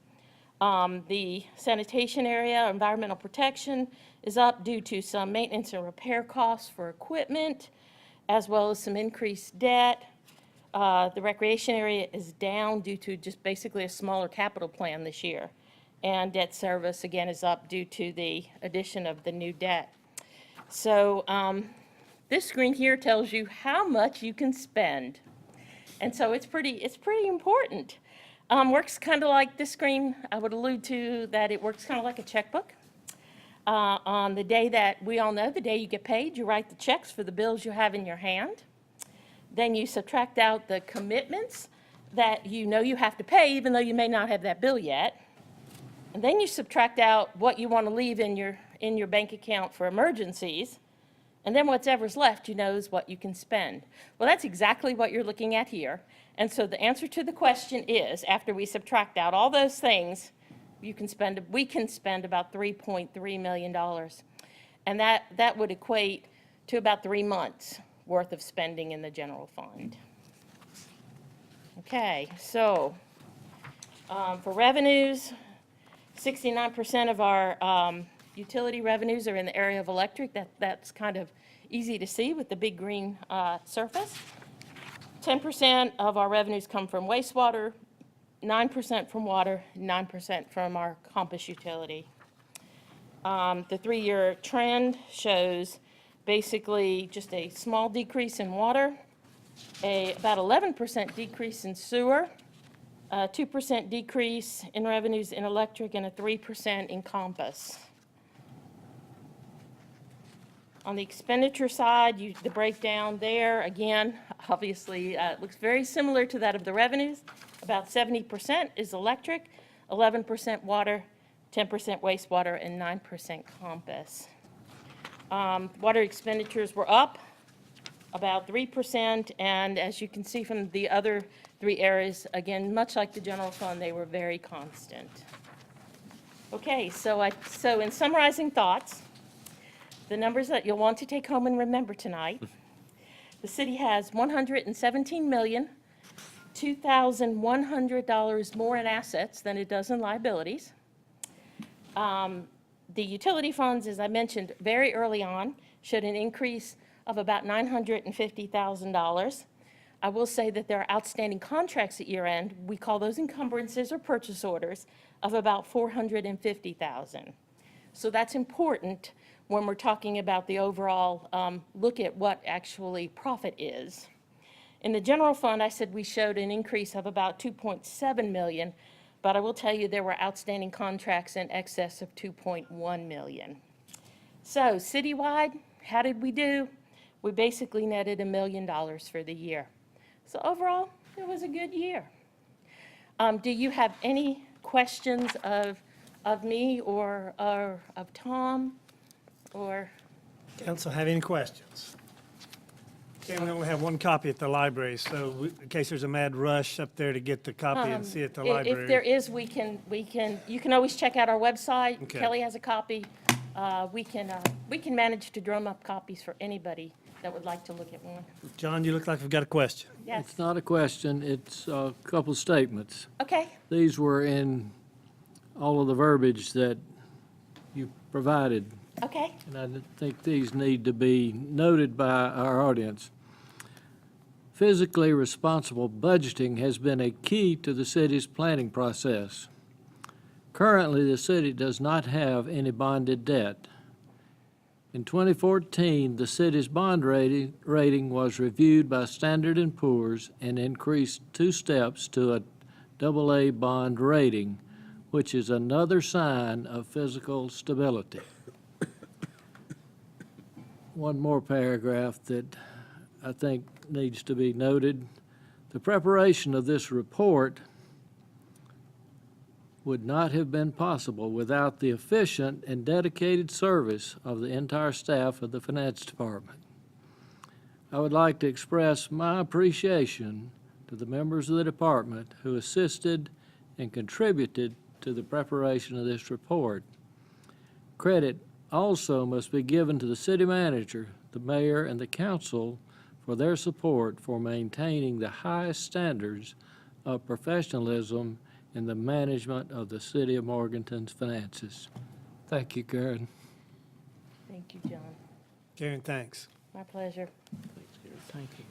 The sanitation area, environmental protection, is up due to some maintenance and repair costs for equipment, as well as some increased debt. The recreation area is down due to just basically a smaller capital plan this year. And debt service, again, is up due to the addition of the new debt. So this screen here tells you how much you can spend. And so it's pretty important. Works kind of like this screen, I would allude to that it works kind of like a checkbook. On the day that we all know, the day you get paid, you write the checks for the bills you have in your hand. Then you subtract out the commitments that you know you have to pay, even though you may not have that bill yet. And then you subtract out what you want to leave in your bank account for emergencies. And then whatever's left, you know, is what you can spend. Well, that's exactly what you're looking at here. And so the answer to the question is, after we subtract out all those things, we can spend about $3.3 million. And that would equate to about 3 months worth of spending in the general fund. Okay, so for revenues, 69% of our utility revenues are in the area of electric. That's kind of easy to see with the big green surface. 10% of our revenues come from wastewater, 9% from water, 9% from our Compass utility. The 3-year trend shows basically just a small decrease in water, about 11% decrease in sewer, a 2% decrease in revenues in electric, and a 3% in Compass. On the expenditure side, the breakdown there, again, obviously looks very similar to that of the revenues. About 70% is electric, 11% water, 10% wastewater, and 9% Compass. Water expenditures were up about 3%, and as you can see from the other 3 areas, again, much like the general fund, they were very constant. Okay, so in summarizing thoughts, the numbers that you'll want to take home and remember tonight, the city has $117,002,100 more in assets than it does in liabilities. The utility funds, as I mentioned very early on, showed an increase of about $950,000. I will say that there are outstanding contracts at year end. We call those encumbrances or purchase orders of about $450,000. So that's important when we're talking about the overall look at what actually profit is. In the general fund, I said we showed an increase of about $2.7 million, but I will tell you there were outstanding contracts in excess of $2.1 million. So citywide, how did we do? We basically netted $1 million for the year. So overall, it was a good year. Do you have any questions of me or of Tom? Or Council have any questions? Okay, we only have one copy at the library, so in case there's a mad rush up there to get the copy and see it at the library. if there is, you can always check out our website. Okay. Kelly has a copy. We can manage to drum up copies for anybody that would like to look at one. John, you look like we've got a question. Yes. It's not a question, it's a couple statements. Okay. These were in all of the verbiage that you provided, Okay. and I think these need to be noted by our audience. Fiscally responsible budgeting has been a key to the city's planning process. Currently, the city does not have any bonded debt. In 2014, the city's bond rating was reviewed by Standard & Poor's and increased 2 steps to a AA bond rating, which is another sign of fiscal stability. one more paragraph that I think needs to be noted. The preparation of this report would not have been possible without the efficient and dedicated service of the entire staff of the Finance Department. I would like to express my appreciation to the members of the department who assisted and contributed to the preparation of this report. Credit also must be given to the city manager, the mayor, and the council for their support for maintaining the highest standards of professionalism in the management of the city of Morganton's finances. Thank you, Karen. Thank you, John. Karen, thanks. My pleasure. Thank you.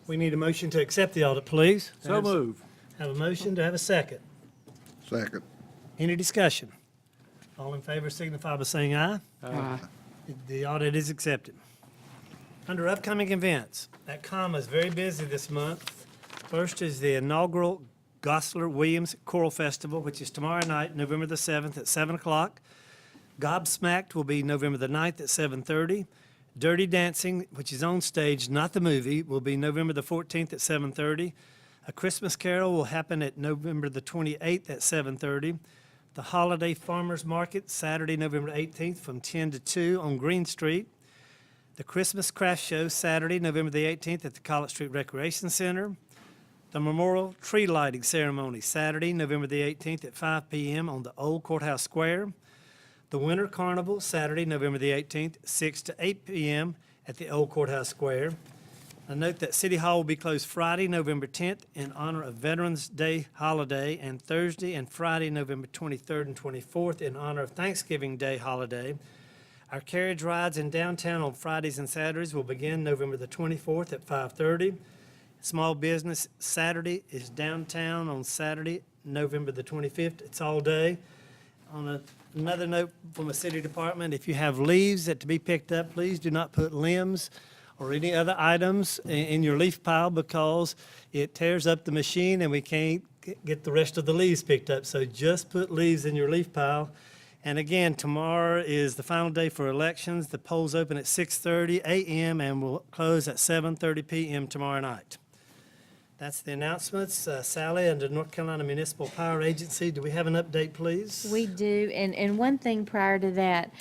We need a motion to accept the audit, please. So move. Have a motion, to have a second. Second. Any discussion? All in favor signify by saying aye. Aye. The audit is accepted. Under upcoming events, that comma is very busy this month. First is the inaugural Gosler-Williams Choral Festival, which is tomorrow night, November the 7th at 7 o'clock. Gobsmacked will be November the 9th at 7:30. Dirty Dancing, which is on stage, not the movie, will be November the 14th at 7:30. A Christmas Carol will happen at November the 28th at 7:30. The Holiday Farmers Market, Saturday, November 18th from 10 to 2 on Green Street. The Christmas Craft Show, Saturday, November the 18th at the College Street Recreation Center. The Memorial Tree Lighting Ceremony, Saturday, November the 18th at 5 p.m. on the Old Courthouse Square. The Winter Carnival, Saturday, November the 18th, 6 to 8 p.m. at the Old Courthouse Square. I note that City Hall will be closed Friday, November 10th, in honor of Veterans Day holiday, and Thursday and Friday, November 23rd and 24th, in honor of Thanksgiving Day holiday. Our carriage rides in downtown on Fridays and Saturdays will begin November the 24th at 5:30. Small Business Saturday is downtown on Saturday, November the 25th. It's all day. On another note from the city department, if you have leaves that to be picked up, please do not put limbs or any other items in your leaf pile, because it tears up the machine and we can't get the rest of the leaves picked up. So just put leaves in your leaf pile. And again, tomorrow is the final day for elections. The polls open at 6:30 a.m. and will close at 7:30 p.m. tomorrow night. That's the announcements. Sally, under North Carolina Municipal Power Agency, do we have an update, please? We do, and one thing prior to that,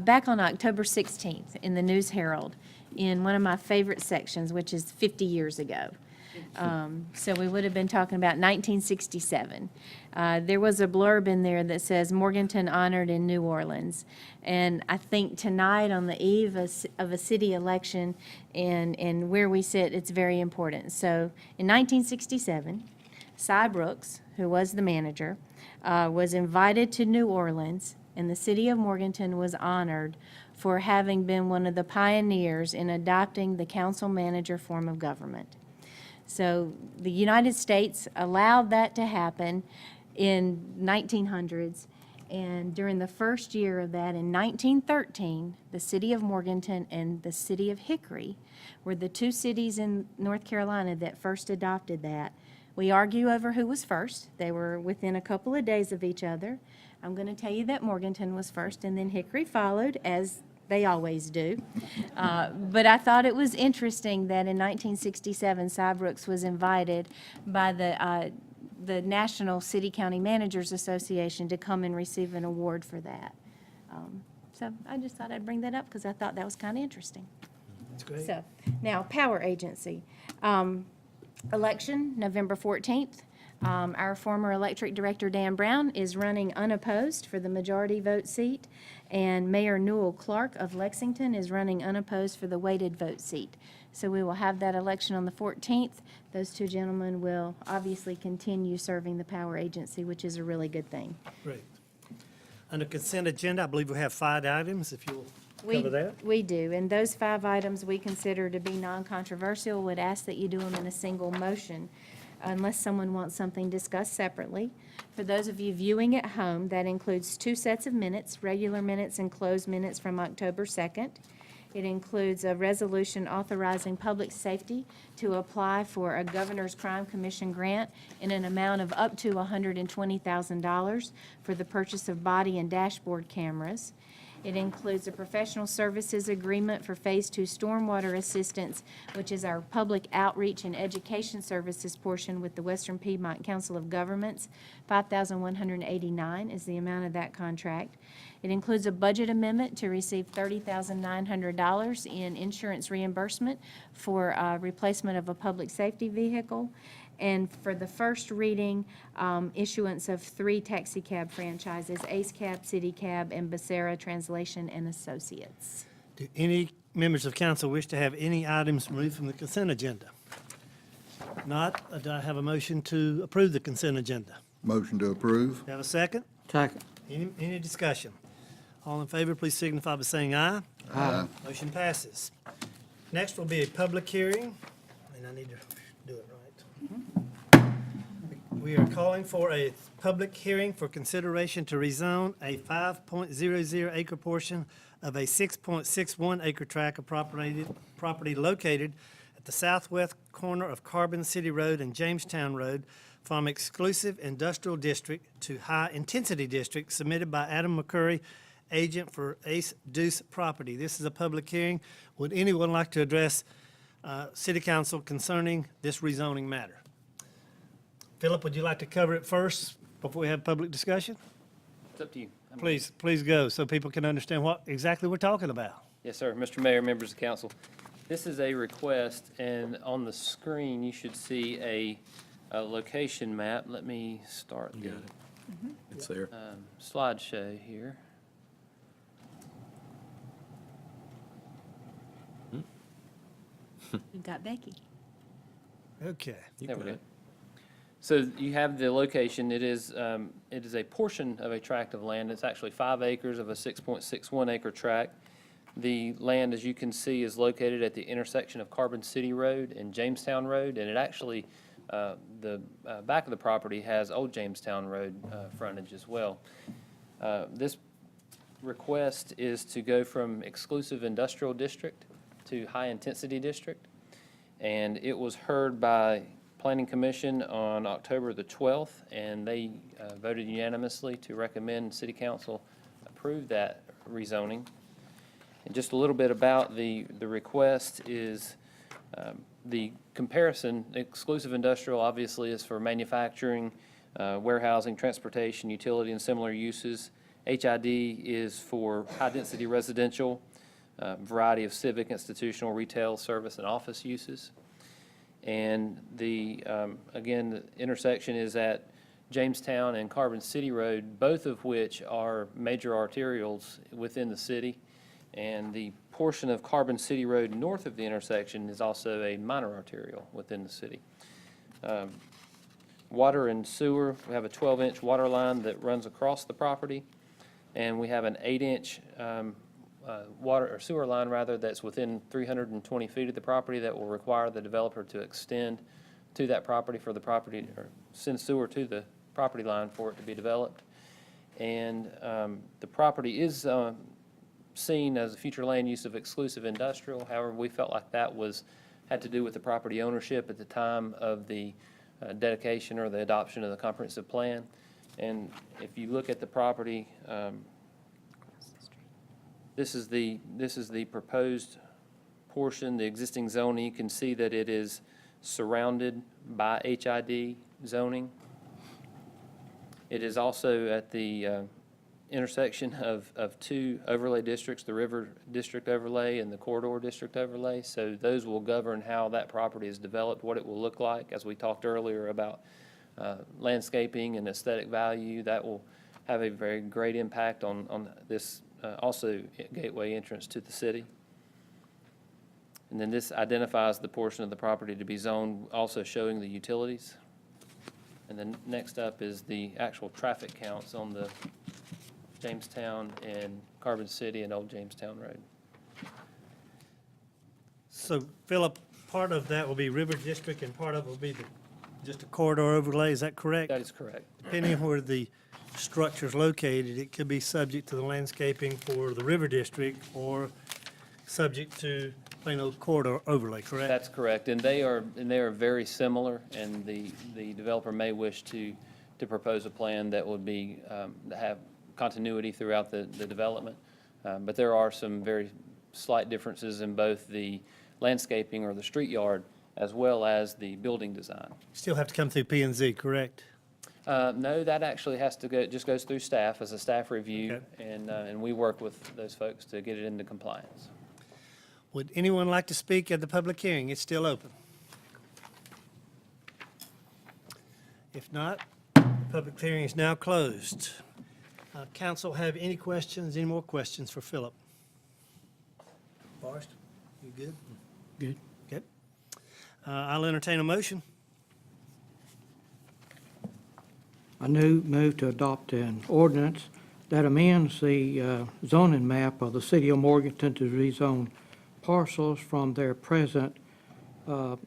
back on October 16th in the News Herald, in one of my favorite sections, which is 50 years ago. So we would have been talking about 1967. There was a blurb in there that says Morganton honored in New Orleans. And I think tonight, on the eve of a city election and where we sit, it's very important. So in 1967, Cy Brooks, who was the manager, was invited to New Orleans, and the city of Morganton was honored for having been one of the pioneers in adopting the council manager form of government. So the United States allowed that to happen in 1900s, and during the first year of that, in 1913, the city of Morganton and the city of Hickory were the two cities in North Carolina that first adopted that. We argue over who was first. They were within a couple of days of each other. I'm going to tell you that Morganton was first, and then Hickory followed, as they always do. But I thought it was interesting that in 1967, Cy Brooks was invited by the National City County Managers Association to come and receive an award for that. So I just thought I'd bring that up because I thought that was kind of interesting. That's great. So, now, Power Agency. Election, November 14th. Our former electric director, Dan Brown, is running unopposed for the majority vote seat, and Mayor Newell Clark of Lexington is running unopposed for the weighted vote seat. So we will have that election on the 14th. Those two gentlemen will obviously continue serving the Power Agency, which is a really good thing. Great. Under consent agenda, I believe we have 5 items, if you'll cover that. We do, and those 5 items we consider to be non-controversial. Would ask that you do them in a single motion, unless someone wants something discussed separately. For those of you viewing at home, that includes 2 sets of minutes, regular minutes and closed minutes from October 2nd. It includes a resolution authorizing public safety to apply for a Governor's Crime Commission grant in an amount of up to $120,000 for the purchase of body and dashboard cameras. It includes a professional services agreement for Phase 2 stormwater assistance, which is our public outreach and education services portion with the Western Piedmont Council of Governments. $5,189 is the amount of that contract. It includes a budget amendment to receive $30,900 in insurance reimbursement for replacement of a public safety vehicle. And for the first reading, issuance of 3 taxi cab franchises, Ace Cab, City Cab, and Becerra Translation and Associates. Do any members of council wish to have any items removed from the consent agenda? Not, do I have a motion to approve the consent agenda? Motion to approve. Do I have a second? Second. Any discussion? All in favor, please signify by saying aye. Aye. Motion passes. Next will be a public hearing, and I need to do it right. We are calling for a public hearing for consideration to rezone a 5.00 acre portion of a 6.61 acre tract of property located at the southwest corner of Carbon City Road and Jamestown Road from exclusive industrial district to high-intensity district submitted by Adam McCurry, agent for Ace Deuce Property. This is a public hearing. Would anyone like to address City Council concerning this rezoning matter? Philip, would you like to cover it first before we have public discussion? It's up to you. Please go, so people can understand what exactly we're talking about. Yes, sir. Mr. Mayor, members of council, this is a request, and on the screen, you should see a location map. Let me start the It's there. slideshow here. We've got Becky. Okay. There we go. So you have the location. It is a portion of a tract of land. It's actually 5 acres of a 6.61 acre tract. The land, as you can see, is located at the intersection of Carbon City Road and Jamestown Road, and it actually, the back of the property has Old Jamestown Road frontage as well. This request is to go from exclusive industrial district to high-intensity district, and it was heard by Planning Commission on October the 12th, and they voted unanimously to recommend City Council approve that rezoning. And just a little bit about the request is the comparison. Exclusive industrial obviously is for manufacturing, warehousing, transportation, utility, and similar uses. HID is for high-density residential, variety of civic, institutional, retail, service, and office uses. And again, the intersection is at Jamestown and Carbon City Road, both of which are major arterials within the city. And the portion of Carbon City Road north of the intersection is also a minor arterial within the city. Water and sewer, we have a 12-inch water line that runs across the property, and we have an 8-inch water or sewer line rather that's within 320 feet of the property that will require the developer to extend to that property for the property, or send sewer to the property line for it to be developed. And the property is seen as a future land use of exclusive industrial. However, we felt like that had to do with the property ownership at the time of the dedication or the adoption of the comprehensive plan. And if you look at the property, this is the proposed portion, the existing zoning. You can see that it is surrounded by HID zoning. It is also at the intersection of 2 overlay districts, the River District Overlay and the Corridor District Overlay. So those will govern how that property is developed, what it will look like. As we talked earlier about landscaping and aesthetic value, that will have a very great impact on this also gateway entrance to the city. And then this identifies the portion of the property to be zoned, also showing the utilities. And then next up is the actual traffic counts on the Jamestown and Carbon City and Old Jamestown Road. So, Philip, part of that will be River District and part of it will be just a corridor overlay, is that correct? That is correct. Depending on where the structure's located, it could be subject to the landscaping for the River District or subject to plain old corridor overlay, correct? That's correct, and they are very similar, and the developer may wish to propose a plan that would be, have continuity throughout the development. But there are some very slight differences in both the landscaping or the street yard as well as the building design. Still have to come through P and Z, correct? No, that actually has to go, it just goes through staff as a staff review, Okay. and we work with those folks to get it into compliance. Would anyone like to speak at the public hearing? It's still open. If not, the public hearing is now closed. Council have any questions, any more questions for Philip? Forrest, you good? Good. Okay. I'll entertain a motion. I move to adopt an ordinance that amends the zoning map of the city of Morganton to rezone parcels from their present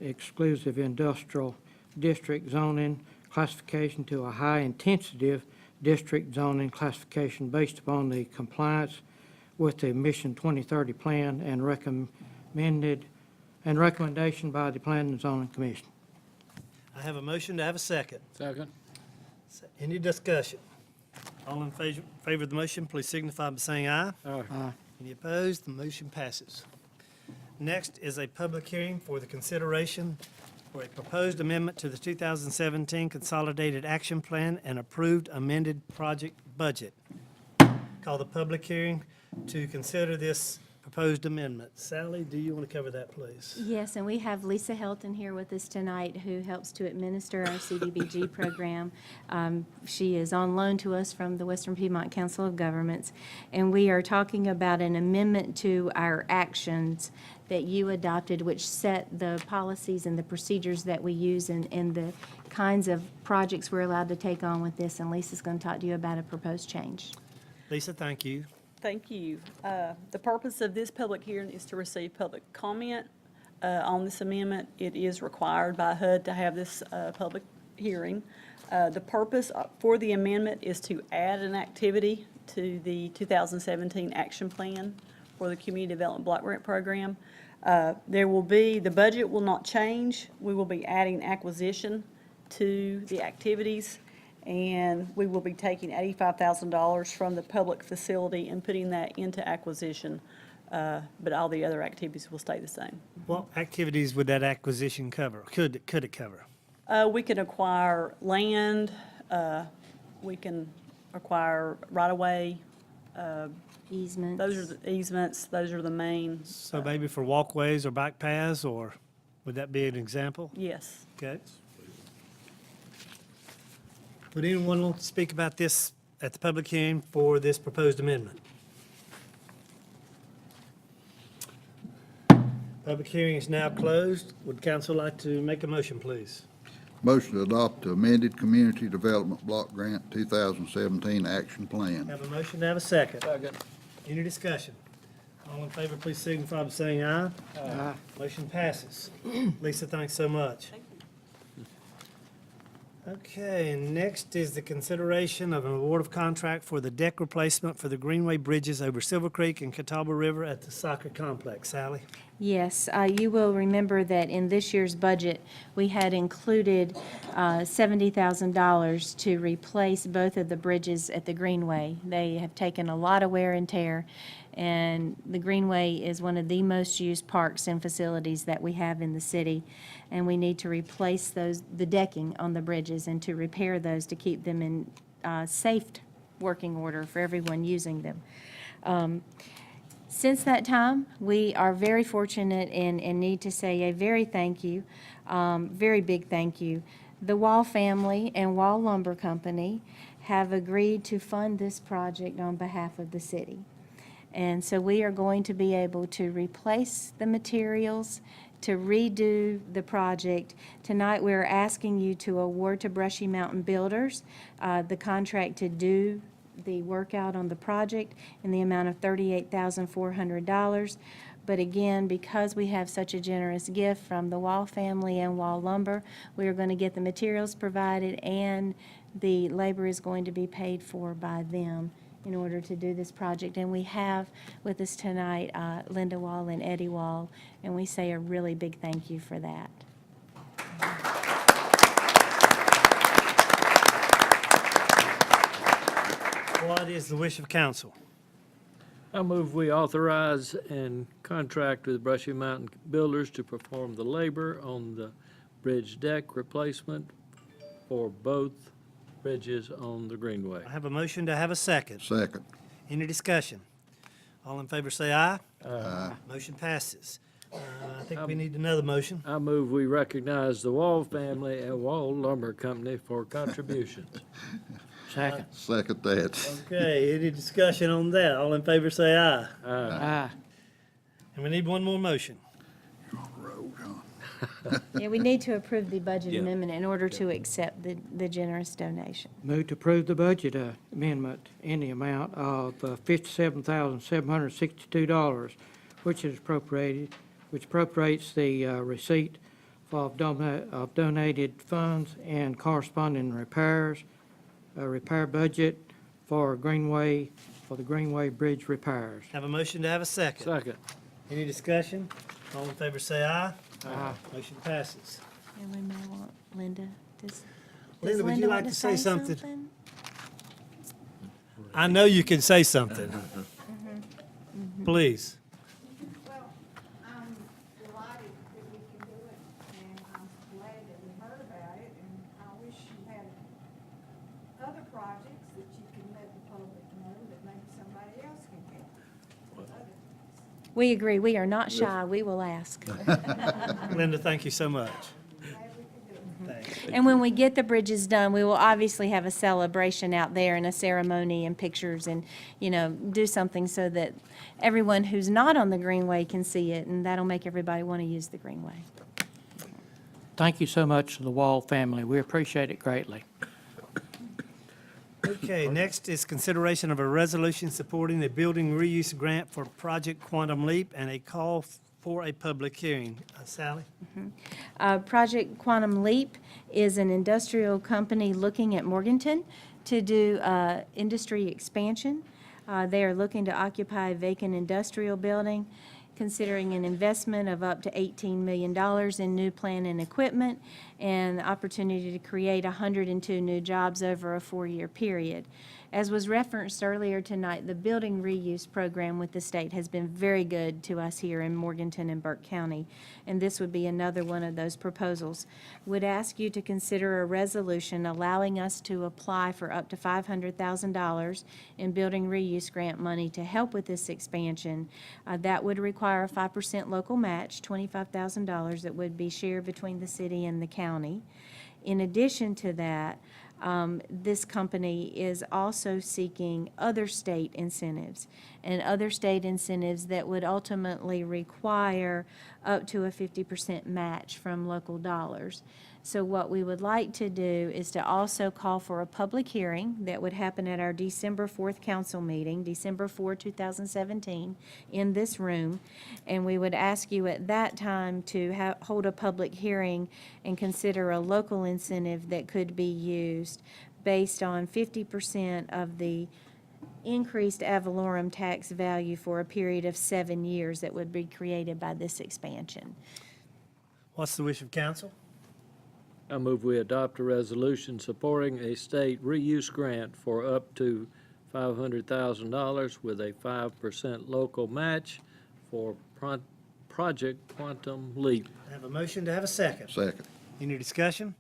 exclusive industrial district zoning classification to a high-intensity district zoning classification based upon the compliance with the Mission 2030 plan and recommendation by the Planning and Zoning Commission. I have a motion to have a second. Second. Any discussion? All in favor of the motion, please signify by saying aye. Aye. Any opposed? The motion passes. Next is a public hearing for the consideration for a proposed amendment to the 2017 Consolidated Action Plan and approved amended project budget. Call the public hearing to consider this proposed amendment. Sally, do you want to cover that, please? Yes, and we have Lisa Helton here with us tonight, who helps to administer our CDBG program. She is on loan to us from the Western Piedmont Council of Governments, and we are talking about an amendment to our actions that you adopted, which set the policies and the procedures that we use and the kinds of projects we're allowed to take on with this, and Lisa's going to talk to you about a proposed change. Lisa, thank you. Thank you. The purpose of this public hearing is to receive public comment on this amendment. It is required by HUD to have this public hearing. The purpose for the amendment is to add an activity to the 2017 action plan for the Community Development Block Grant Program. The budget will not change. We will be adding acquisition to the activities, and we will be taking $85,000 from the public facility and putting that into acquisition, but all the other activities will stay the same. What activities would that acquisition cover? Could it cover? We can acquire land, we can acquire right-of-way, Easements. those are the easements, those are the main, So maybe for walkways or bike paths, or would that be an example? yes. Okay. Would anyone want to speak about this at the public hearing for this proposed amendment? Public hearing is now closed. Would council like to make a motion, please? Motion to adopt the amended Community Development Block Grant 2017 Action Plan. Have a motion to have a second. Second. Any discussion? All in favor, please signify by saying aye. Aye. Motion passes. Lisa, thanks so much. Okay, and next is the consideration of an award of contract for the deck replacement for the Greenway bridges over Silver Creek and Catawba River at the soccer complex. Sally? Yes, you will remember that in this year's budget, we had included $70,000 to replace both of the bridges at the Greenway. They have taken a lot of wear and tear, and the Greenway is one of the most used parks and facilities that we have in the city, and we need to replace the decking on the bridges and to repair those to keep them in safe working order for everyone using them. Since that time, we are very fortunate and need to say a very thank you, very big thank you. The Wall family and Wall Lumber Company have agreed to fund this project on behalf of the city. And so we are going to be able to replace the materials, to redo the project. Tonight, we're asking you to award to Brushy Mountain Builders the contract to do the work out on the project in the amount of $38,400. But again, because we have such a generous gift from the Wall family and Wall Lumber, we are going to get the materials provided, and the labor is going to be paid for by them in order to do this project. And we have with us tonight Linda Wall and Eddie Wall, and we say a really big thank you for that. What is the wish of council? I move we authorize and contract with Brushy Mountain Builders to perform the labor on the bridge deck replacement for both bridges on the Greenway. I have a motion to have a second. Second. Any discussion? All in favor say aye. Aye. Motion passes. I think we need another motion. I move we recognize the Wall family and Wall Lumber Company for contributions. Second. Second that. Okay, any discussion on that? All in favor say aye. Aye. And we need one more motion. Road, huh? Yeah, we need to approve the budget amendment in order to accept the generous donation. Move to approve the budget amendment in the amount of $57,762, which is appropriated, which appropriates the receipt of donated funds and corresponding repairs, repair budget for Greenway, for the Greenway Bridge repairs. Have a motion to have a second. Second. Any discussion? All in favor say aye. Aye. Motion passes. And we may want Linda, does Linda, would you Linda like want to say something? something? I know you can say something. Please. Well, I'm delighted that we can do it, and I'm glad that we heard about it, and I wish you had other projects that you can let the public know that maybe somebody else can get. We agree, we are not shy, we will ask. Linda, thank you so much. Glad we could do it. Thanks. And when we get the bridges done, we will obviously have a celebration out there and a ceremony and pictures and, do something so that everyone who's not on the Greenway can see it, and that'll make everybody want to use the Greenway. Thank you so much to the Wall family. We appreciate it greatly. Okay, next is consideration of a resolution supporting the building reuse grant for Project Quantum Leap and a call for a public hearing. Sally? Project Quantum Leap is an industrial company looking at Morganton to do industry expansion. They are looking to occupy a vacant industrial building, considering an investment of up to $18 million in new plant and equipment, and the opportunity to create 102 new jobs over a 4-year period. As was referenced earlier tonight, the building reuse program with the state has been very good to us here in Morganton and Burke County, and this would be another one of those proposals. Would ask you to consider a resolution allowing us to apply for up to $500,000 in building reuse grant money to help with this expansion. That would require a 5% local match, $25,000 that would be shared between the city and the county. In addition to that, this company is also seeking other state incentives, and other state incentives that would ultimately require up to a 50% match from local dollars. So what we would like to do is to also call for a public hearing that would happen at our December 4th council meeting, December 4, 2017, in this room. And we would ask you at that time to hold a public hearing and consider a local incentive that could be used based on 50% of the increased ad valorem tax value for a period of 7 years that would be created by this expansion. What's the wish of council? I move we adopt a resolution supporting a state reuse grant for up to $500,000 with a 5% local match for Project Quantum Leap. I have a motion to have a second. Second. Any discussion?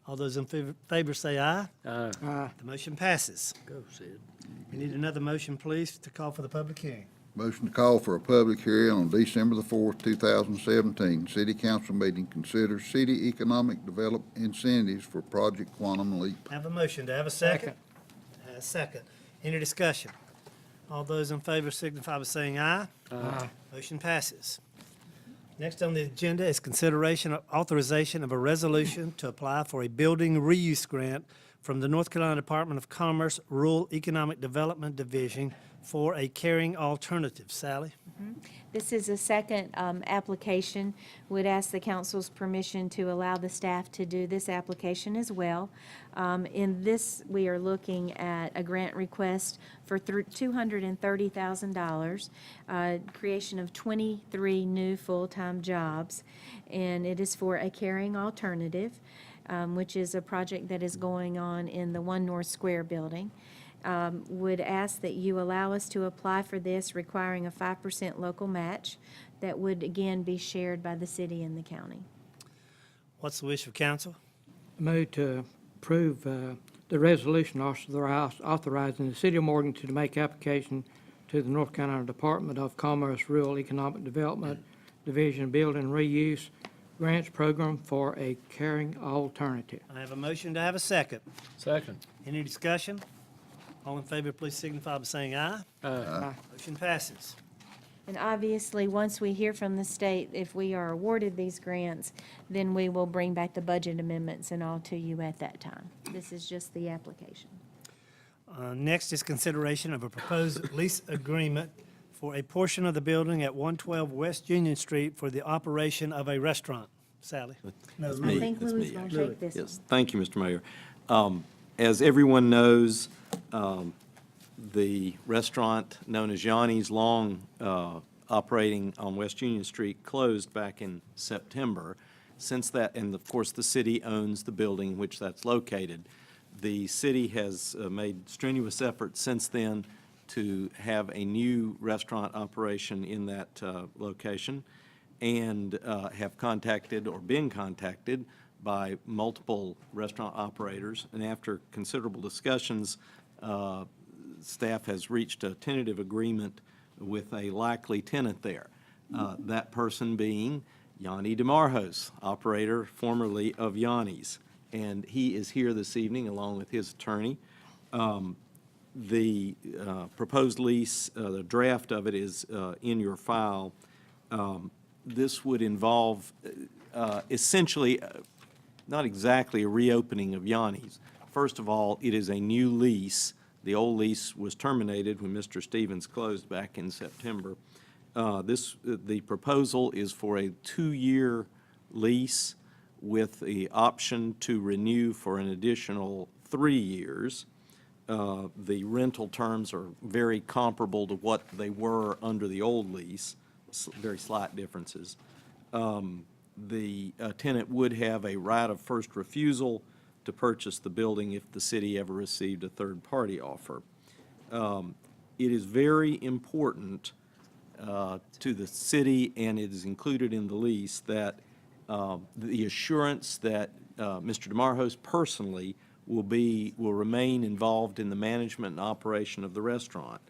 All those in favor say aye. Aye. The motion passes. Go, Sid. We need another motion, please, to call for the public hearing. Motion to call for a public hearing on December the 4th, 2017. City Council meeting considers city economic development incentives for Project Quantum Leap. Have a motion to have a second. A second. Any discussion? All those in favor signify by saying aye. Aye. Motion passes. Next on the agenda is consideration of authorization of a resolution to apply for a building reuse grant from the North Carolina Department of Commerce Rural Economic Development Division for a caring alternative. Sally? This is a second application. Would ask the council's permission to allow the staff to do this application as well. In this, we are looking at a grant request for $230,000, creation of 23 new full-time jobs, and it is for a caring alternative, which is a project that is going on in the One North Square building. would ask that you allow us to apply for this, requiring a 5% local match that would again be shared by the city and the county. What's the wish of council? Move to approve the resolution authorizing the City of Morganton to make application to the North Carolina Department of Commerce Rural Economic Development Division Building Reuse Grants Program for a caring alternative. I have a motion to have a second. Second. Any discussion? All in favor, please signify by saying aye. Aye. Motion passes. And obviously, once we hear from the state, if we are awarded these grants, then we will bring back the budget amendments and all to you at that time. This is just the application. Next is consideration of a proposed lease agreement for a portion of the building at 112 West Union Street for the operation of a restaurant. Sally? No, I Louis. think Louis going to take this one. Yes, thank you, Mr. Mayor. As everyone knows, the restaurant known as Yanni's, long operating on West Union Street, closed back in September. Since that, and of course, the city owns the building in which that's located. The city has made strenuous efforts since then to have a new restaurant operation in that location, and have contacted or been contacted by multiple restaurant operators. And after considerable discussions, staff has reached a tentative agreement with a likely tenant there. That person being Yanni DeMarjos, operator formerly of Yanni's. And he is here this evening along with his attorney. The proposed lease, the draft of it is in your file. This would involve essentially, not exactly a reopening of Yanni's. First of all, it is a new lease. The old lease was terminated when Mr. Stevens closed back in September. The proposal is for a 2-year lease with the option to renew for an additional 3 years. The rental terms are very comparable to what they were under the old lease, very slight differences. The tenant would have a right of first refusal to purchase the building if the city ever received a third-party offer. It is very important to the city, and it is included in the lease, that the assurance that Mr. DeMarjos personally will remain involved in the management and operation of the restaurant,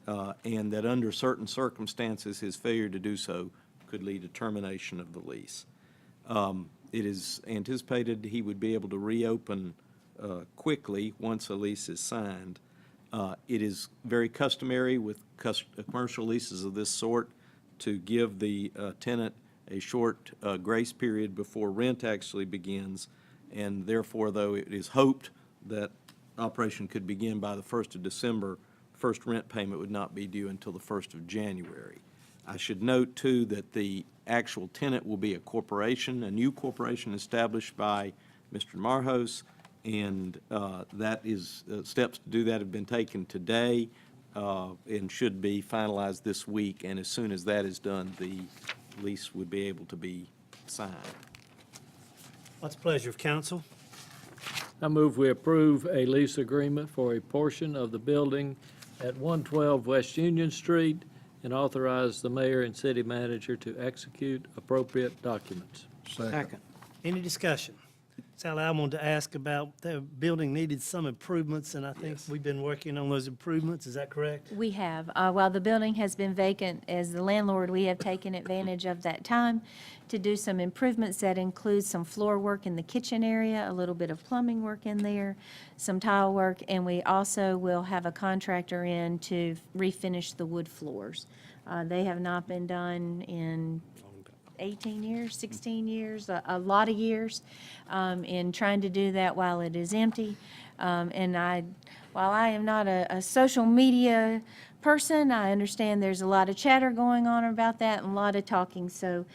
and that under certain circumstances, his failure to do so could lead to termination of the lease. It is anticipated he would be able to reopen quickly once a lease is signed. It is very customary with commercial leases of this sort to give the tenant a short grace period before rent actually begins, and therefore, though it is hoped that operation could begin by the 1st of December, first rent payment would not be due until the 1st of January. I should note, too, that the actual tenant will be a corporation, a new corporation established by Mr. DeMarjos, and that is, steps to do that have been taken today and should be finalized this week, and as soon as that is done, the lease would be able to be signed. What's the pleasure of council? I move we approve a lease agreement for a portion of the building at 112 West Union Street and authorize the mayor and city manager to execute appropriate documents. Second. Any discussion? Sally, I wanted to ask about, the building needed some improvements, and I think we've been working on those improvements. Is that correct? We have. While the building has been vacant, as the landlord, we have taken advantage of that time to do some improvements that include some floor work in the kitchen area, a little bit of plumbing work in there, some tile work, and we also will have a contractor in to refinish the wood floors. They have not been done in 18 years, 16 years, a lot of years, in trying to do that while it is empty. While I am not a social media person, I understand there's a lot of chatter going on about that and a lot of talking. So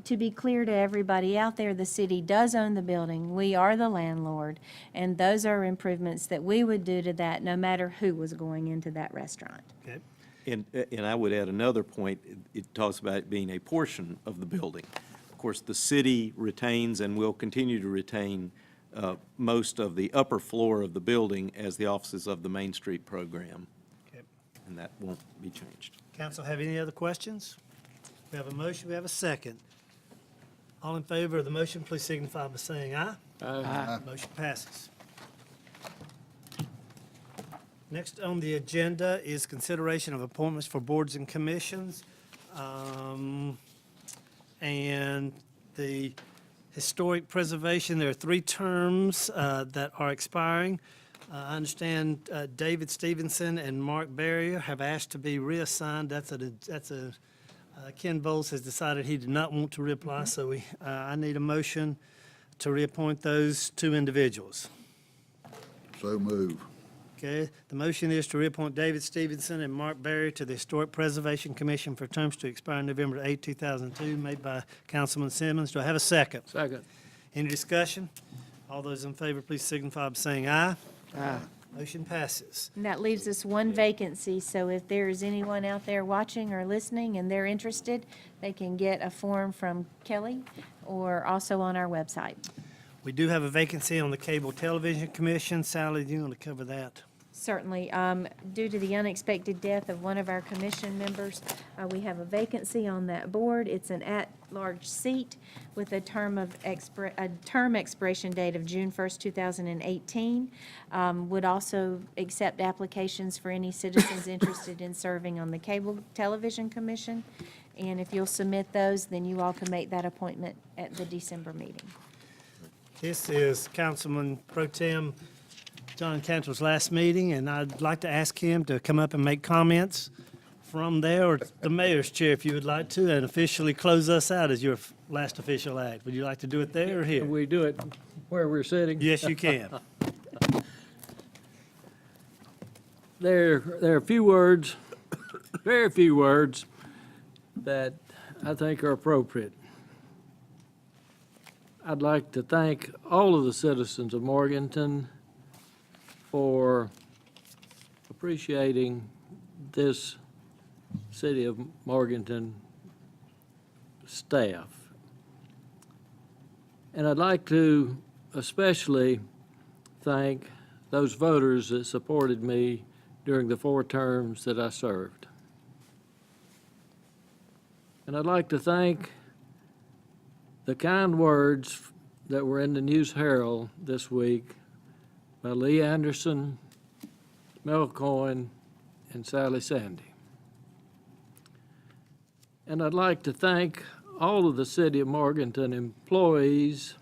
to be clear to everybody out there, the city does own the building. We are the landlord, and those are improvements that we would do to that no matter who was going into that restaurant. Okay. And I would add another point. It talks about it being a portion of the building. Of course, the city retains and will continue to retain most of the upper floor of the building as the offices of the Main Street program. Okay. And that won't be changed. Council have any other questions? We have a motion, we have a second. All in favor of the motion, please signify by saying aye. Aye. Motion passes. Next on the agenda is consideration of appointments for boards and commissions. And the historic preservation, there are 3 terms that are expiring. I understand David Stevenson and Mark Barrier have asked to be reassigned. Ken Bowles has decided he did not want to reapply, so I need a motion to reappoint those 2 individuals. So move. Okay, the motion is to reappoint David Stevenson and Mark Barry to the Historic Preservation Commission for terms to expire November 8, 2002, made by Councilman Simmons. Do I have a second? Second. Any discussion? All those in favor, please signify by saying aye. Aye. Motion passes. And that leaves us 1 vacancy, so if there is anyone out there watching or listening and they're interested, they can get a form from Kelly or also on our website. We do have a vacancy on the Cable Television Commission. Sally, do you want to cover that? Certainly. Due to the unexpected death of one of our commission members, we have a vacancy on that board. It's an at-large seat with a term expiration date of June 1st, 2018. Would also accept applications for any citizens interested in serving on the Cable Television Commission. And if you'll submit those, then you all can make that appointment at the December meeting. This is Councilman Pro Tem John Cantrell's last meeting, and I'd like to ask him to come up and make comments from there, or the mayor's chair if you would like to, and officially close us out as your last official act. Would you like to do it there or here? We do it where we're sitting. Yes, you can. There are a few words, very few words, that I think are appropriate. I'd like to thank all of the citizens of Morganton for appreciating this City of Morganton staff. And I'd like to especially thank those voters that supported me during the 4 terms that I served. And I'd like to thank the kind words that were in the News Herald this week by Lee Anderson, Mel Cohen, and Sally Sandy. And I'd like to thank all of the City of Morganton employees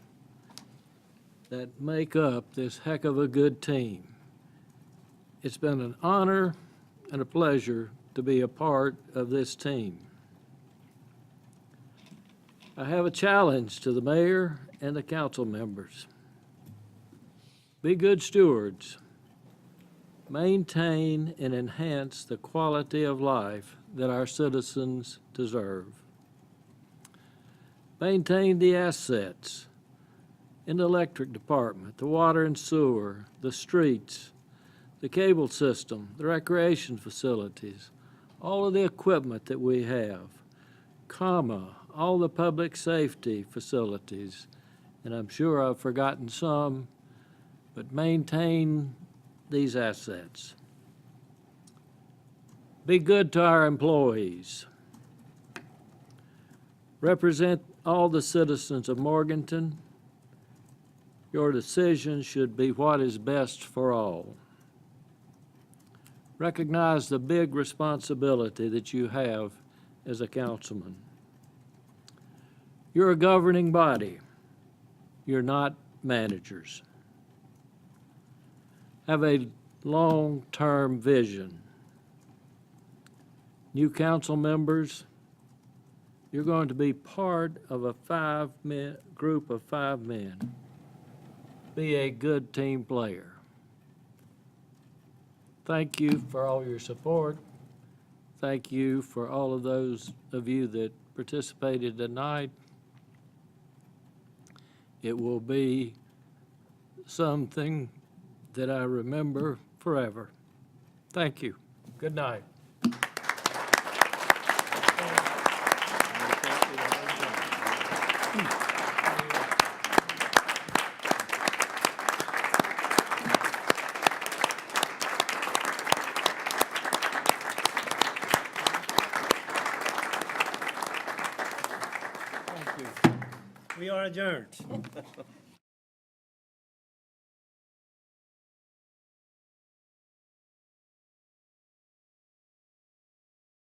that make up this heck of a good team. It's been an honor and a pleasure to be a part of this team. I have a challenge to the mayor and the council members. Be good stewards. Maintain and enhance the quality of life that our citizens deserve. Maintain the assets in the electric department, the water and sewer, the streets, the cable system, the recreation facilities, all of the equipment that we have, all the public safety facilities, and I'm sure I've forgotten some, but maintain these assets. Be good to our employees. Represent all the citizens of Morganton. Your decision should be what is best for all. Recognize the big responsibility that you have as a councilman. You're a governing body. You're not managers. Have a long-term vision. New council members, you're going to be part of a group of 5 men. Be a good team player. Thank you for all your support. Thank you for all of those of you that participated tonight. It will be something that I remember forever. Thank you. Good night. you. We are adjourned.